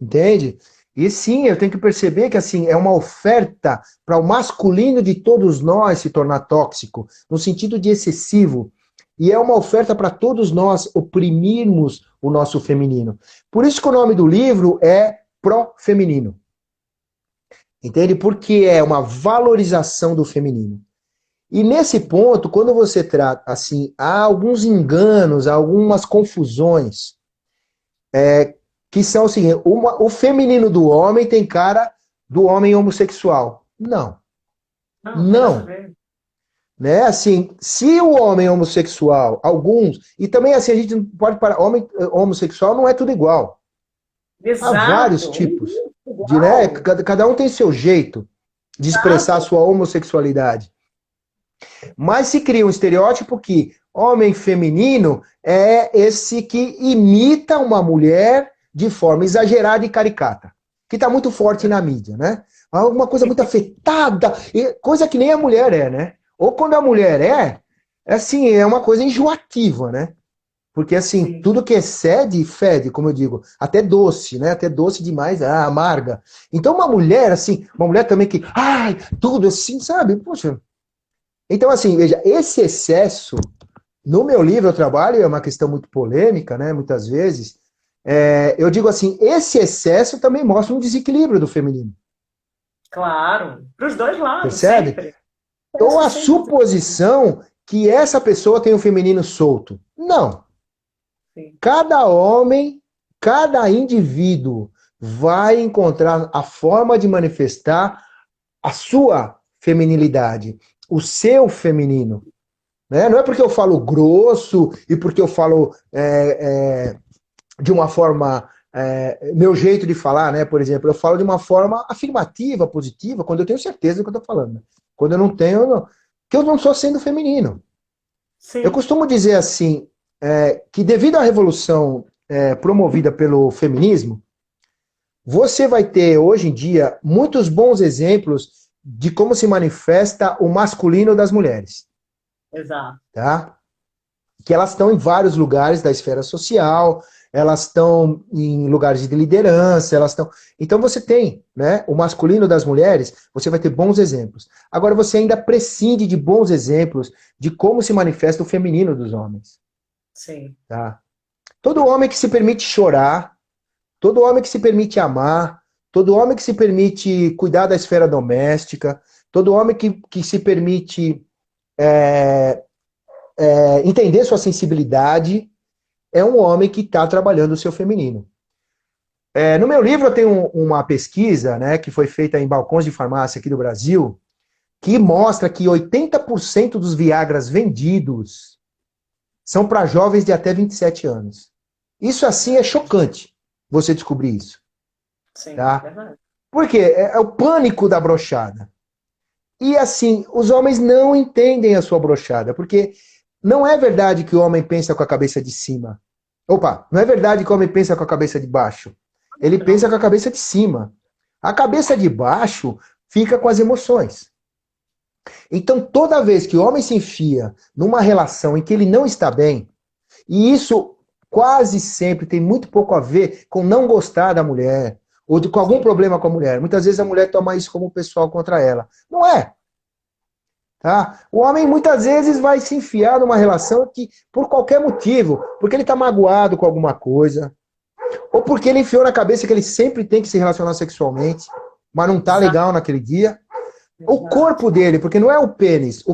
Entende? E sim, eu tenho que perceber que assim é uma oferta para o masculino de todos nós se tornar tóxico, no sentido de excessivo. E é uma oferta para todos nós oprimirmos o nosso feminino. Por isso que o nome do livro é Pró-Feminino. Entende? Porque é uma valorização do feminino. E nesse ponto, quando você trata assim, há alguns enganos, há algumas confusões que são assim, o feminino do homem tem cara do homem homossexual. Não, Não, tem nada a não. ver. Né? Assim, se o homem homossexual, alguns, e também assim, a gente não pode parar, homem homossexual não é tudo igual. Há vários Exato. tipos de, né? Igual. Cada um tem seu jeito de expressar a Exato. sua homossexualidade. Mas se cria um estereótipo que homem feminino é esse que imita uma mulher de forma exagerada e caricata, que está muito forte na mídia, né? Alguma coisa muito afetada, coisa que nem a mulher é, né? Ou quando a mulher assim, é uma coisa enjoativa, né? Porque assim, Sim. tudo que excede, fede, como eu digo, até doce, né? Até doce demais, amarga. Então uma mulher, assim, uma mulher também que, ai, tudo assim, sabe? Poxa, então, assim, veja, esse excesso, no meu livro eu trabalho, é uma questão muito polêmica, né, muitas vezes, eu digo assim, esse excesso também mostra um desequilíbrio do feminino, Claro. Para os dois lados, percebe? sempre. Ou Peço a 100%. suposição que essa pessoa tem o feminino solto. Não. Sim. Cada homem, cada indivíduo vai encontrar a forma de manifestar a sua feminilidade, o seu feminino. Né? Não é porque eu falo grosso e porque eu falo de uma forma. Meu jeito de falar, né? Por exemplo, eu falo de uma forma afirmativa, positiva, quando eu tenho certeza do que eu estou falando. Né? Quando eu não tenho, que eu não sou sendo feminino. Eu Sim. costumo dizer assim, que devido à revolução promovida pelo feminismo, você vai ter hoje em dia muitos bons exemplos de como se manifesta o masculino das mulheres. Exato. Tá? Que elas estão em vários lugares da esfera social, elas estão em lugares de liderança, elas estão. Então você tem, né, o masculino das mulheres, você vai ter bons exemplos. Agora você ainda prescinde de bons exemplos de como se manifesta o feminino dos homens, Sim. tá? Todo homem que se permite chorar, todo homem que se permite amar, todo homem que se permite cuidar da esfera doméstica, todo homem que se permite entender sua sensibilidade, é um homem que está trabalhando o seu feminino. No meu livro eu tenho uma pesquisa, né, que foi feita em balcões de farmácia aqui do Brasil, que mostra que 80% dos Viagras vendidos são para jovens de até 27 anos. Isso assim é chocante, você descobrir isso. Sim, Tá? verdade. Por quê? É o pânico da brochada. E assim, os homens não entendem a sua brochada, porque não é verdade que o homem pensa com a cabeça de cima. Opa, não é verdade que o homem pensa com a cabeça de baixo. Ele pensa Não. com a cabeça de cima. A cabeça de baixo fica com as emoções. Então, toda vez que o homem se enfia numa relação em que ele não está bem, e isso quase sempre tem muito pouco a ver com não gostar da mulher, ou com algum problema com a mulher. Muitas vezes a mulher toma isso como pessoal contra ela. Não é. Tá? O homem muitas vezes vai se enfiar numa relação que, por qualquer motivo, porque ele está magoado com alguma coisa, ou porque ele enfiou na cabeça que ele sempre tem que se relacionar sexualmente, mas não está legal naquele dia. O corpo dele, porque não é o pênis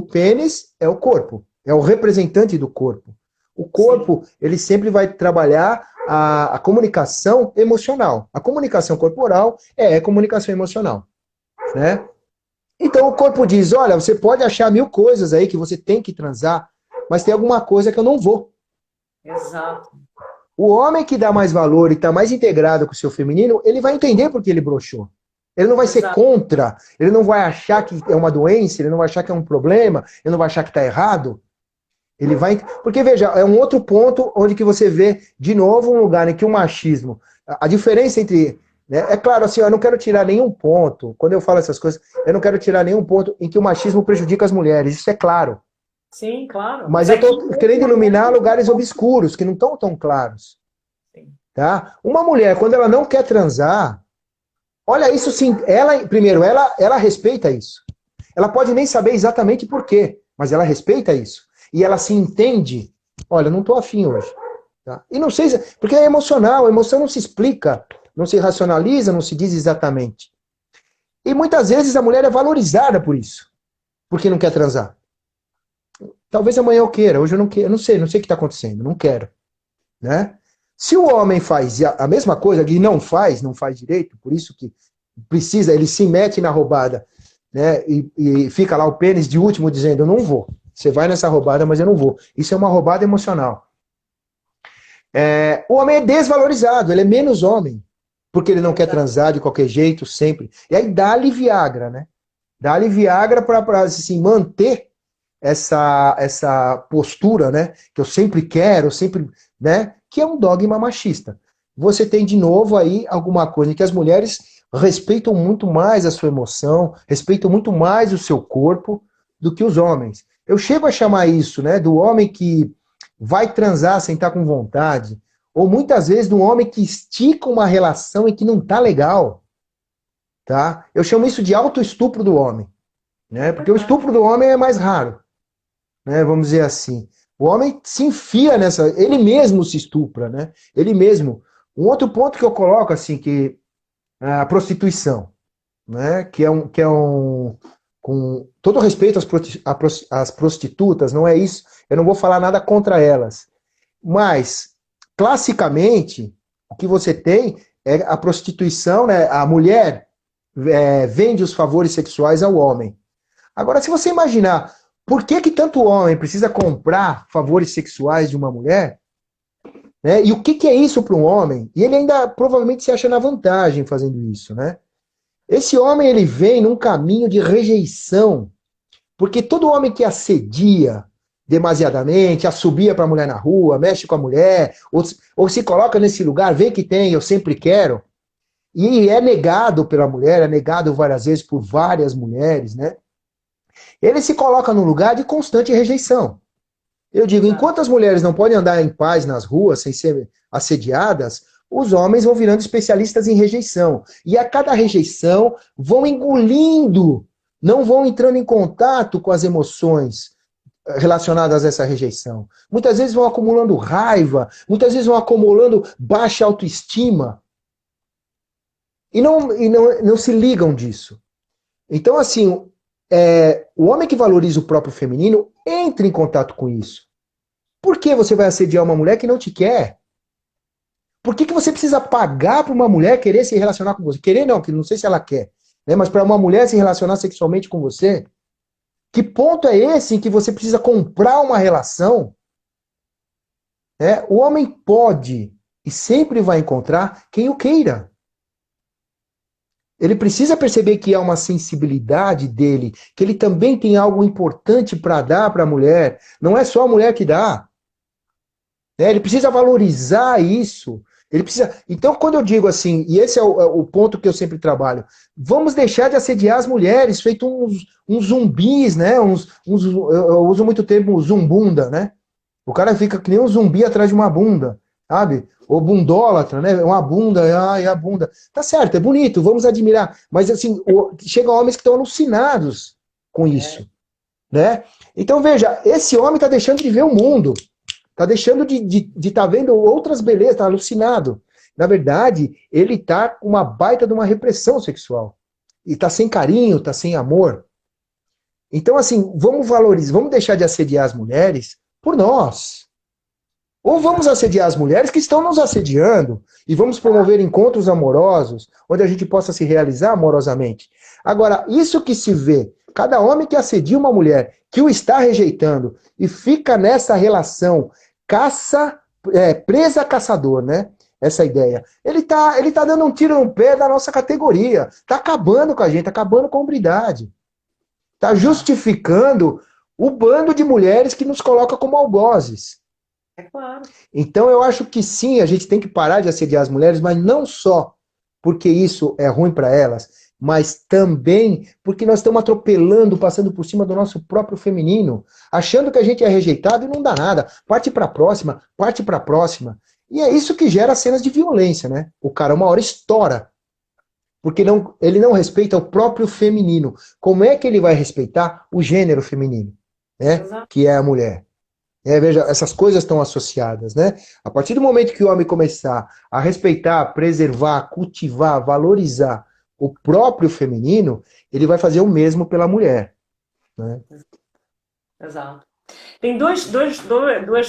é o corpo, é o representante do corpo. O corpo, ele sempre vai trabalhar a comunicação emocional. A comunicação corporal é comunicação emocional, né? Então o corpo diz, olha, você pode achar 1000 coisas aí que você tem que transar, mas tem alguma coisa que eu não vou. Exato. O homem que dá mais valor e está mais integrado com o seu feminino, ele vai entender porque ele broxou. Ele não vai ser contra, ele não vai achar que é uma doença, ele não vai achar que é um problema, ele não vai achar que está errado. Ele vai. Porque, veja, é um outro ponto onde que você vê, de novo, um lugar em que o machismo. A diferença entre. Né, é claro, assim, eu não quero tirar nenhum ponto. Quando eu falo essas coisas, eu não quero tirar nenhum ponto em que o machismo prejudica as mulheres. Isso é claro. Sim, claro. Mas eu estou querendo iluminar lugares obscuros, que não estão tão claros. Tá? Uma mulher, quando ela não quer transar. Olha isso sim, ela respeita isso. Ela pode nem saber exatamente por quê, mas ela respeita isso. E ela se entende, olha, não estou afim hoje. Tá? E não sei, porque é emocional, a emoção não se explica, não se racionaliza, não se diz exatamente. E muitas vezes a mulher é valorizada por isso, porque não quer transar. Talvez amanhã eu queira, hoje eu não quero, eu não sei o que está acontecendo, não quero. Né? Se o homem faz a mesma coisa e não faz direito, por isso que precisa, ele se mete na roubada, né? E fica lá o pênis de último dizendo, eu não vou. Você vai nessa roubada, mas eu não vou. Isso é uma roubada emocional. O homem é desvalorizado, ele é menos homem, porque ele não quer transar de qualquer jeito, sempre. E aí dá-lhe Viagra, né? Dá-lhe Viagra para assim, manter essa postura, né? Que eu sempre quero, sempre, né? Que é um dogma machista. Você tem de novo aí alguma coisa em que as mulheres respeitam muito mais a sua emoção, respeitam muito mais o seu corpo do que os homens. Eu chego a chamar isso, né? Do homem que vai transar sem estar com vontade, ou muitas vezes do homem que estica uma relação e que não tá legal, tá? Eu chamo isso de autoestupro do homem, né? Porque o estupro do homem é mais raro. Né, vamos dizer assim. O homem se enfia nessa, ele mesmo se estupra, né? Ele mesmo. Um outro ponto que eu coloco assim que é a prostituição, né? Com todo respeito às prostitutas, não é isso. Eu não vou falar nada contra elas, mas classicamente o que você tem é a prostituição, né? A mulher vende os favores sexuais ao homem. Agora, se você imaginar por que tanto homem precisa comprar favores sexuais de uma mulher? Né? E o que é isso para um homem? E ele ainda provavelmente se acha na vantagem fazendo isso, né? Esse homem, ele vem num caminho de rejeição. Porque todo homem que assedia demasiadamente, assobia para a mulher na rua, mexe com a mulher, ou se coloca nesse lugar, vê que tem, eu sempre quero, e é negado pela mulher, é negado várias vezes por várias mulheres, né? Ele se coloca num lugar de constante rejeição. Eu digo, enquanto as mulheres não podem andar em paz nas ruas sem ser assediadas, os homens vão virando especialistas em rejeição. E a cada rejeição vão engolindo, não vão entrando em contato com as emoções relacionadas a essa rejeição. Muitas vezes vão acumulando raiva, muitas vezes vão acumulando baixa autoestima. E não se ligam disso. Então, assim, o homem que valoriza o próprio feminino entra em contato com isso. Por que você vai assediar uma mulher que não te quer? Por que você precisa pagar para uma mulher querer se relacionar com você? Querer não, que não sei se ela quer, né? Mas para uma mulher se relacionar sexualmente com você? Que ponto é esse em que você precisa comprar uma relação? O homem pode e sempre vai encontrar quem o queira. Ele precisa perceber que há uma sensibilidade dele, que ele também tem algo importante para dar para a mulher. Não é só a mulher que dá. Ele precisa valorizar isso. Ele precisa. Então, quando eu digo assim, e esse é o ponto que eu sempre trabalho, vamos deixar de assediar as mulheres, feito uns zumbis, né? Eu uso muito o termo zumbunda, né? O cara fica que nem um zumbi atrás de uma bunda, sabe? Ou bundólatra, né? Uma bunda, ai, a bunda. Tá certo, é bonito, vamos admirar. Mas assim, chegam homens que estão alucinados com isso, né? Então, veja, esse homem está deixando de ver o mundo. Tá deixando de estar vendo outras belezas, tá alucinado. Na verdade, ele tá com uma baita de uma repressão sexual. E tá sem carinho, tá sem amor. Então, assim, vamos valorizar, vamos deixar de assediar as mulheres por nós. Ou vamos assediar as mulheres que estão nos assediando e vamos promover encontros amorosos, onde a gente possa se realizar amorosamente. Agora, isso que se vê, cada homem que assedia uma mulher, que o está rejeitando e fica nessa relação presa-caçador, né? Essa ideia. Ele tá dando um tiro no pé da nossa categoria. Tá acabando com a gente, tá acabando com a hombridade. Tá justificando o bando de mulheres que nos coloca como algozes. É claro. Então eu acho que sim, a gente tem que parar de assediar as mulheres, mas não só porque isso é ruim para elas, mas também porque nós estamos atropelando, passando por cima do nosso próprio feminino, achando que a gente é rejeitado e não dá nada. Parte para a próxima, parte para a próxima. E é isso que gera cenas de violência, né? O cara uma hora estoura, porque ele não respeita o próprio feminino. Como é que ele vai respeitar o gênero feminino, né? Que é a mulher? Veja, essas coisas estão associadas, né? A partir do momento que o homem começar a respeitar, preservar, cultivar, valorizar o próprio feminino, ele vai fazer o mesmo pela mulher, né? Exato. Tem duas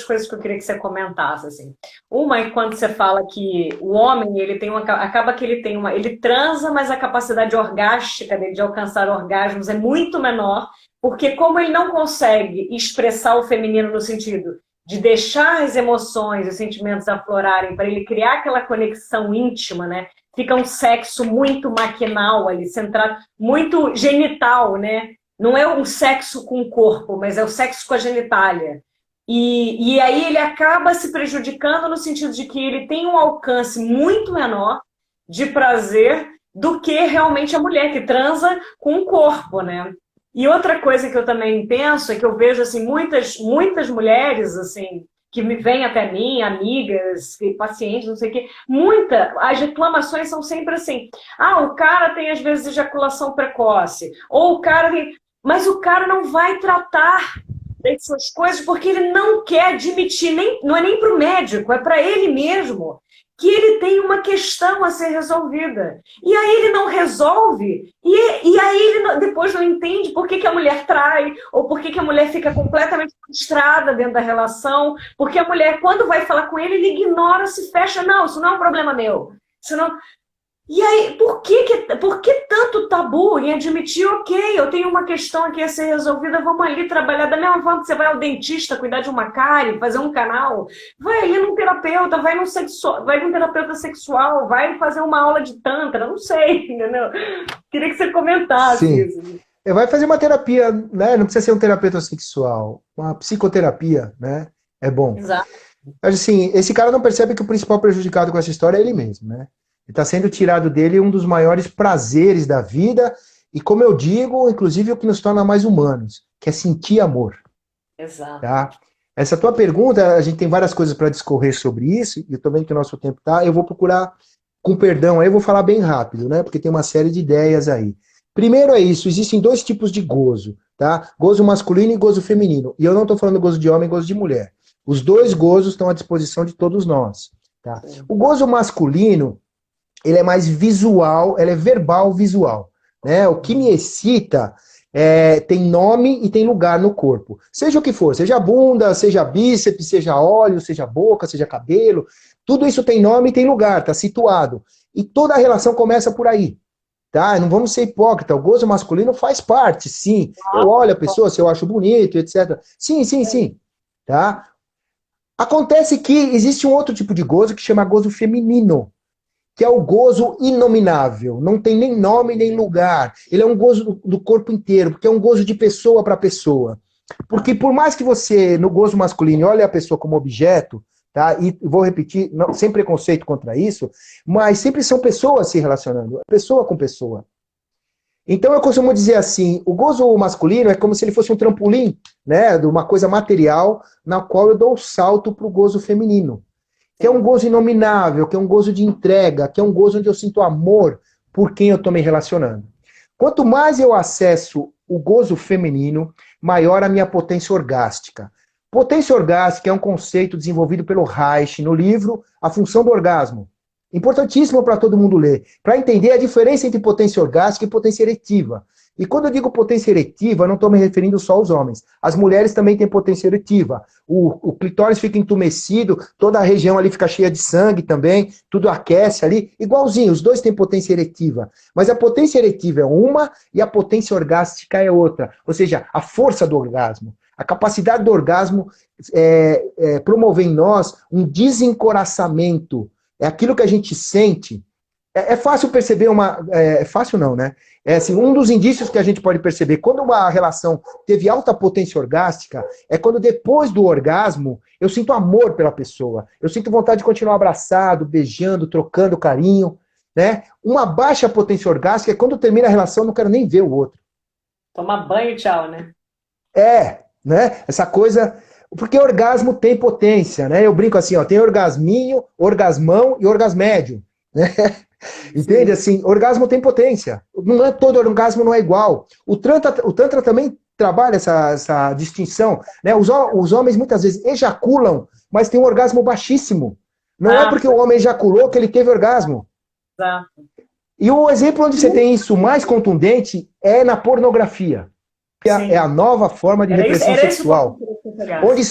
coisas que eu queria que você comentasse, assim. Uma é quando você fala que o homem, ele tem acaba que ele transa, mas a capacidade orgástica dele de alcançar orgasmos é muito menor, porque como ele não consegue expressar o feminino no sentido de deixar as emoções e os sentimentos aflorarem para ele criar aquela conexão íntima, né? Fica um sexo muito maquinal ali, centrado, muito genital, né? Não é um sexo com o corpo, mas é o sexo com a genitália. E aí ele acaba se prejudicando no sentido de que ele tem um alcance muito menor de prazer do que realmente a mulher que transa com o corpo, né? E outra coisa que eu também penso é que eu vejo assim, muitas mulheres assim, que me vêm até mim, amigas, pacientes, não sei o quê, as reclamações são sempre assim, o cara tem às vezes ejaculação precoce, ou o cara tem... Mas o cara não vai tratar dessas coisas porque ele não quer admitir, não é nem para o médico, é para ele mesmo, que ele tem uma questão a ser resolvida. E aí ele não resolve, e aí ele depois não entende por que a mulher trai, ou por que a mulher fica completamente frustrada dentro da relação, porque a mulher, quando vai falar com ele, ele ignora, se fecha, não, isso não é um problema meu. Isso não... E aí, por que tanto tabu em admitir, ok, eu tenho uma questão aqui a ser resolvida, vamos ali trabalhar, da mesma forma que você vai ao dentista cuidar de uma cárie, fazer um canal, vai ali num terapeuta, vai num terapeuta sexual, vai fazer uma aula de tantra, não sei, entendeu? Queria que você comentasse isso. Vai fazer uma terapia, né? Não precisa ser um terapeuta sexual, uma psicoterapia, né? É bom. Exato. Mas assim, esse cara não percebe que o principal prejudicado com essa história é ele mesmo, né? Está sendo tirado dele um dos maiores prazeres da vida e, como eu digo, inclusive o que nos torna mais humanos, que é sentir amor. Exato. Tá? Essa tua pergunta, a gente tem várias coisas para discorrer sobre isso, e eu estou vendo que o nosso tempo tá. Eu vou procurar, com perdão, aí eu vou falar bem rápido, né? Porque tem uma série de ideias aí. Primeiro é isso, existem dois tipos de gozo, tá? Gozo masculino e gozo feminino. E eu não estou falando gozo de homem e gozo de mulher. Os dois gozos estão à disposição de todos nós. Tá? O gozo masculino, ele é mais visual, ele é verbal visual, né? O que me excita tem nome e tem lugar no corpo. Seja o que for, seja bunda, seja bíceps, seja olho, seja boca, seja cabelo, tudo isso tem nome e tem lugar, tá situado. E toda a relação começa por aí, tá? Não vamos ser hipócritas, o gozo masculino faz parte, sim. Eu olho a pessoa, se eu acho bonito, etc. Sim, tá? Acontece que existe um outro tipo de gozo que chama gozo feminino, que é o gozo inominável, não tem nem nome nem lugar. Ele é um gozo do corpo inteiro, porque é um gozo de pessoa para pessoa. Porque por mais que você, no gozo masculino, olhe a pessoa como objeto, tá? E vou repetir, não, sem preconceito contra isso, mas sempre são pessoas se relacionando, pessoa com pessoa. Então eu costumo dizer assim, o gozo masculino é como se ele fosse um trampolim, né, de uma coisa material, na qual eu dou o salto para o gozo feminino, que é um gozo inominável, que é um gozo de entrega, que é um gozo onde eu sinto amor por quem eu estou me relacionando. Quanto mais eu acesso o gozo feminino, maior a minha potência orgástica. Potência orgástica é um conceito desenvolvido pelo Reich no livro A Função do Orgasmo. Importantíssimo para todo mundo ler, para entender a diferença entre potência orgástica e potência eretiva. E quando eu digo potência eretiva, eu não estou me referindo só aos homens. As mulheres também têm potência eretiva. O clitóris fica entumecido, toda a região ali fica cheia de sangue também, tudo aquece ali, igualzinho, os dois têm potência eretiva. Mas a potência eretiva é uma e a potência orgástica é outra. Ou seja, a força do orgasmo. A capacidade do orgasmo promover em nós um desencoraçamento. É aquilo que a gente sente. É fácil perceber uma... É fácil não, né? É assim, um dos indícios que a gente pode perceber quando uma relação teve alta potência orgástica é quando depois do orgasmo eu sinto amor pela pessoa. Eu sinto vontade de continuar abraçado, beijando, trocando carinho, né? Uma baixa potência orgástica é quando termina a relação eu não quero nem ver o outro. Tomar banho e tchau, né? Né? Essa coisa... Porque orgasmo tem potência, né? Eu brinco assim, ó, tem orgasminho, orgasmão e orgasmédio, né? Entende? Assim, orgasmo tem potência. Não é todo orgasmo não é igual. O Tantra também trabalha essa distinção, né? Os homens muitas vezes ejaculam, mas tem um orgasmo baixíssimo. Não é porque o homem ejaculou que ele teve orgasmo. Exato. E o exemplo onde você tem isso mais contundente é na pornografia. É a nova forma de repressão sexual. Onde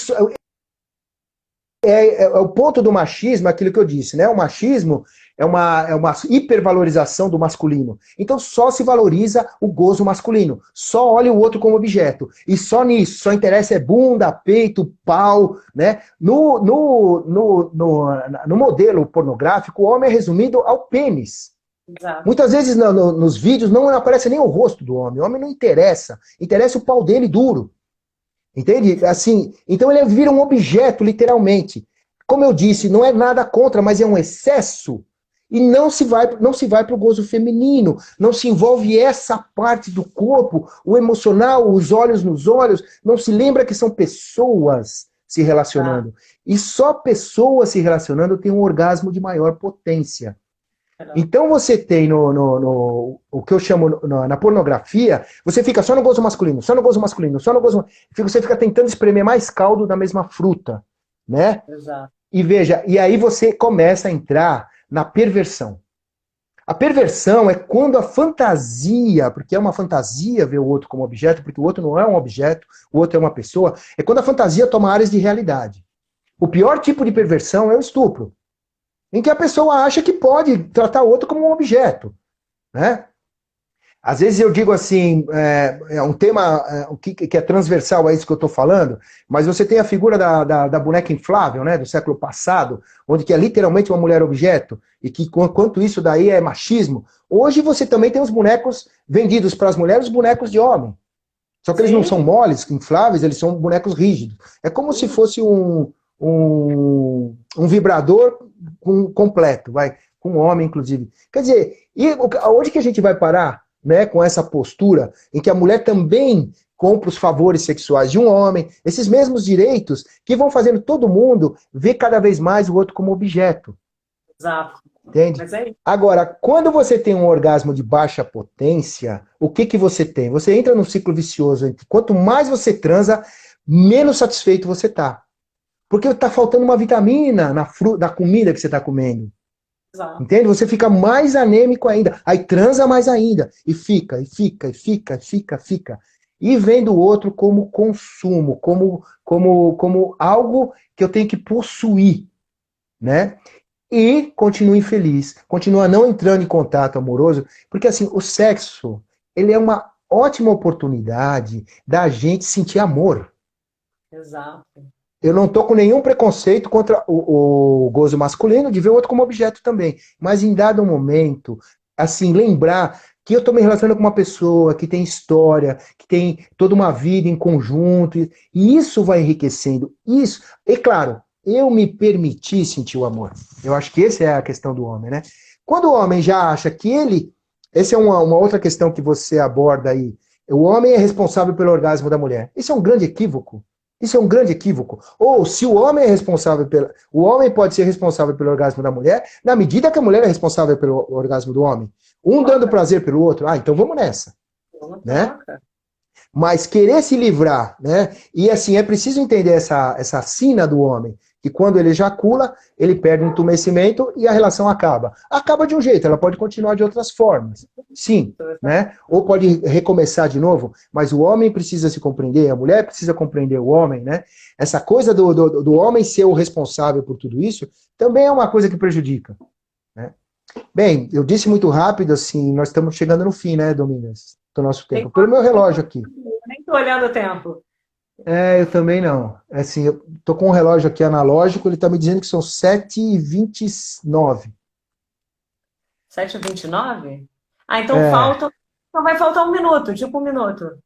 é o ponto do machismo, aquilo que eu disse, né? O machismo é uma hipervalorização do masculino. Então só se valoriza o gozo masculino. Só olha o outro como objeto. E só nisso, só interessa é bunda, peito, pau, né? No modelo pornográfico, o homem é resumido ao pênis. Exato. Muitas vezes nos vídeos não aparece nem o rosto do homem. O homem não interessa. Interessa o pau dele duro. Entende? Assim, então ele vira um objeto, literalmente. Como eu disse, não é nada contra, mas é um excesso. E não se vai para o gozo feminino. Não se envolve essa parte do corpo, o emocional, os olhos nos olhos. Não se lembra que são pessoas se relacionando. E só pessoas se relacionando têm um orgasmo de maior potência. Então você tem o que eu chamo na pornografia, você fica só no gozo masculino, só no gozo masculino, só no gozo... Você fica tentando espremer mais caldo da mesma fruta, né? Exato. E veja, e aí você começa a entrar na perversão. A perversão é quando a fantasia, porque é uma fantasia ver o outro como objeto, porque o outro não é um objeto, o outro é uma pessoa, é quando a fantasia toma áreas de realidade. O pior tipo de perversão é o estupro, em que a pessoa acha que pode tratar o outro como um objeto, né? Às vezes eu digo assim, é um tema que é transversal a isso que eu estou falando, mas você tem a figura da boneca inflável, né, do século passado, onde que é literalmente uma mulher objeto, e que quanto isso daí é machismo. Hoje você também tem os bonecos vendidos para as mulheres, os bonecos de homem. Só que eles não são moles, infláveis, eles são bonecos rígidos. É como se fosse um vibrador completo, com um homem, inclusive. Quer dizer, e onde que a gente vai parar, né, com essa postura em que a mulher também compra os favores sexuais de um homem, esses mesmos direitos que vão fazendo todo mundo ver cada vez mais o outro como objeto. Exato. Entende? Agora, quando você tem um orgasmo de baixa potência, o que você tem? Você entra num ciclo vicioso. Quanto mais você transa, menos satisfeito você está. Porque está faltando uma vitamina na comida que você está comendo. Exato. Entende? Você fica mais anêmico ainda. Aí transa mais ainda. E fica. E vendo o outro como consumo, como algo que eu tenho que possuir. Né? E continua infeliz. Continua não entrando em contato amoroso. Porque assim, o sexo, ele é uma ótima oportunidade da gente sentir amor. Exato. Eu não estou com nenhum preconceito contra o gozo masculino, de ver o outro como objeto também. Mas em dado momento, assim, lembrar que eu estou me relacionando com uma pessoa que tem história, que tem toda uma vida em conjunto, e isso vai enriquecendo. Isso, e claro, eu me permitir sentir o amor. Eu acho que essa é a questão do homem, né? Quando o homem já acha que ele... Essa é uma outra questão que você aborda aí. O homem é responsável pelo orgasmo da mulher. Isso é um grande equívoco. Isso é um grande equívoco. Ou se o homem é responsável pelo... O homem pode ser responsável pelo orgasmo da mulher, na medida que a mulher é responsável pelo orgasmo do homem. Um dando prazer pelo outro. Ah, então vamos nessa. Né? Mas querer se livrar, né? E assim, é preciso entender essa sina do homem, que quando ele ejacula, ele perde o entumecimento e a relação acaba. Acaba de um jeito, ela pode continuar de outras formas. Sim, né? Ou pode recomeçar de novo, mas o homem precisa se compreender, a mulher precisa compreender o homem, né? Essa coisa do homem ser o responsável por tudo isso, também é uma coisa que prejudica, né? Bem, eu disse muito rápido, assim, nós estamos chegando no fim, né, Domingas, do nosso tempo. Pelo meu relógio aqui. Nem tô olhando o tempo. Eu também não. Assim, eu tô com um relógio aqui analógico, ele tá me dizendo que são 7h29. 7h29? Ah, então falta. Então vai faltar 1 minuto, tipo 1 minuto.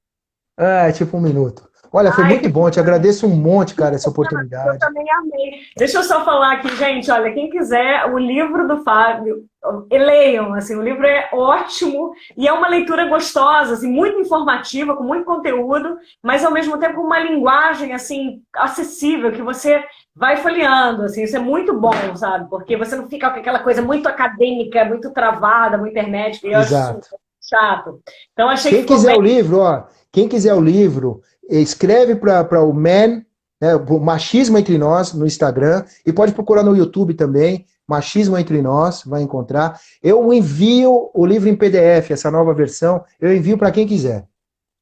Tipo 1 minuto. Olha, foi muito bom, te agradeço um monte, cara, essa Eu oportunidade. também amei. Deixa eu só falar aqui, gente, olha, quem quiser, o livro do Fábio, leiam, assim, o livro é ótimo e é uma leitura gostosa, assim, muito informativa, com muito conteúdo, mas ao mesmo tempo com uma linguagem, assim, acessível, que você vai folheando, assim, isso é muito bom, sabe? Porque você não fica com aquela coisa muito acadêmica, muito travada, muito hermética, e eu acho Exato. super chato. Então, achei Quem que ficou quiser bem... o livro, ó, quem quiser o livro, escreve para o Man, né, o Machismo Entre Nós, no Instagram, e pode procurar no YouTube também, Machismo Entre Nós, vai encontrar. Eu envio o livro em PDF, essa nova versão, eu envio para quem quiser.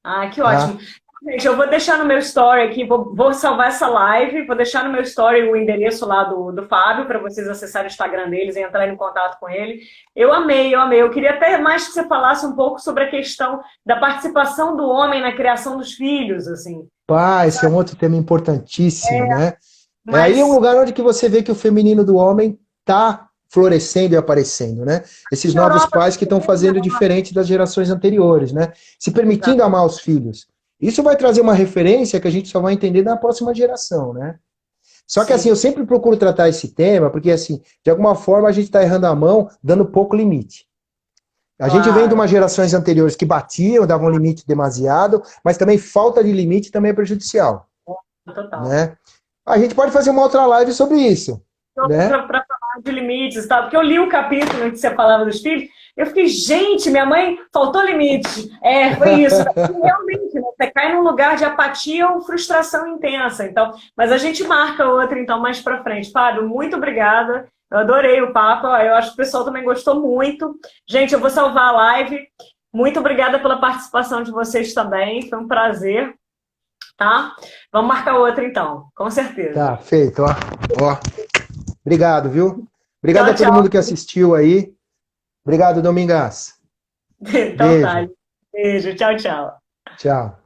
Ah, que ótimo. Gente, eu vou deixar no meu story aqui, vou salvar essa live, vou deixar no meu story o endereço lá do Fábio, para vocês acessarem o Instagram deles e entrarem em contato com ele. Eu amei, eu amei. Eu queria até mais que você falasse um pouco sobre a questão da participação do homem na criação dos filhos, assim. Esse é um outro tema importantíssimo, né? Mas... Aí é um lugar onde que você vê que o feminino do homem está florescendo e aparecendo, né? Esses novos pais que estão fazendo diferente das gerações anteriores, né? Se permitindo amar os filhos. Isso vai trazer uma referência que a gente só vai entender na próxima geração, né? Só que assim, eu sempre procuro tratar esse tema, porque assim, de alguma forma a gente está errando a mão, dando pouco limite. A gente vem de umas gerações anteriores que batiam, davam limite demasiado, mas também falta de limite também é prejudicial. Total. Né? A gente pode fazer uma outra live sobre isso. Né? Para falar de limites, tá? Porque eu li o capítulo em que você falava dos filhos, eu fiquei, gente, minha mãe faltou limite. Foi isso. Realmente, né? Você cai num lugar de apatia ou frustração intensa. Então, mas a gente marca outra, então, mais para frente. Fábio, muito obrigada. Eu adorei o papo. Eu acho que o pessoal também gostou muito. Gente, eu vou salvar a live. Muito obrigada pela participação de vocês também. Foi um prazer. Tá? Vamos marcar outra, então. Com certeza. Tá, feito. Ó. Obrigado, viu? Obrigado tchau, a todo mundo que assistiu aí. Obrigado, Domingas. Então Beijo. tá. Beijo. Tchau, tchau. Tchau.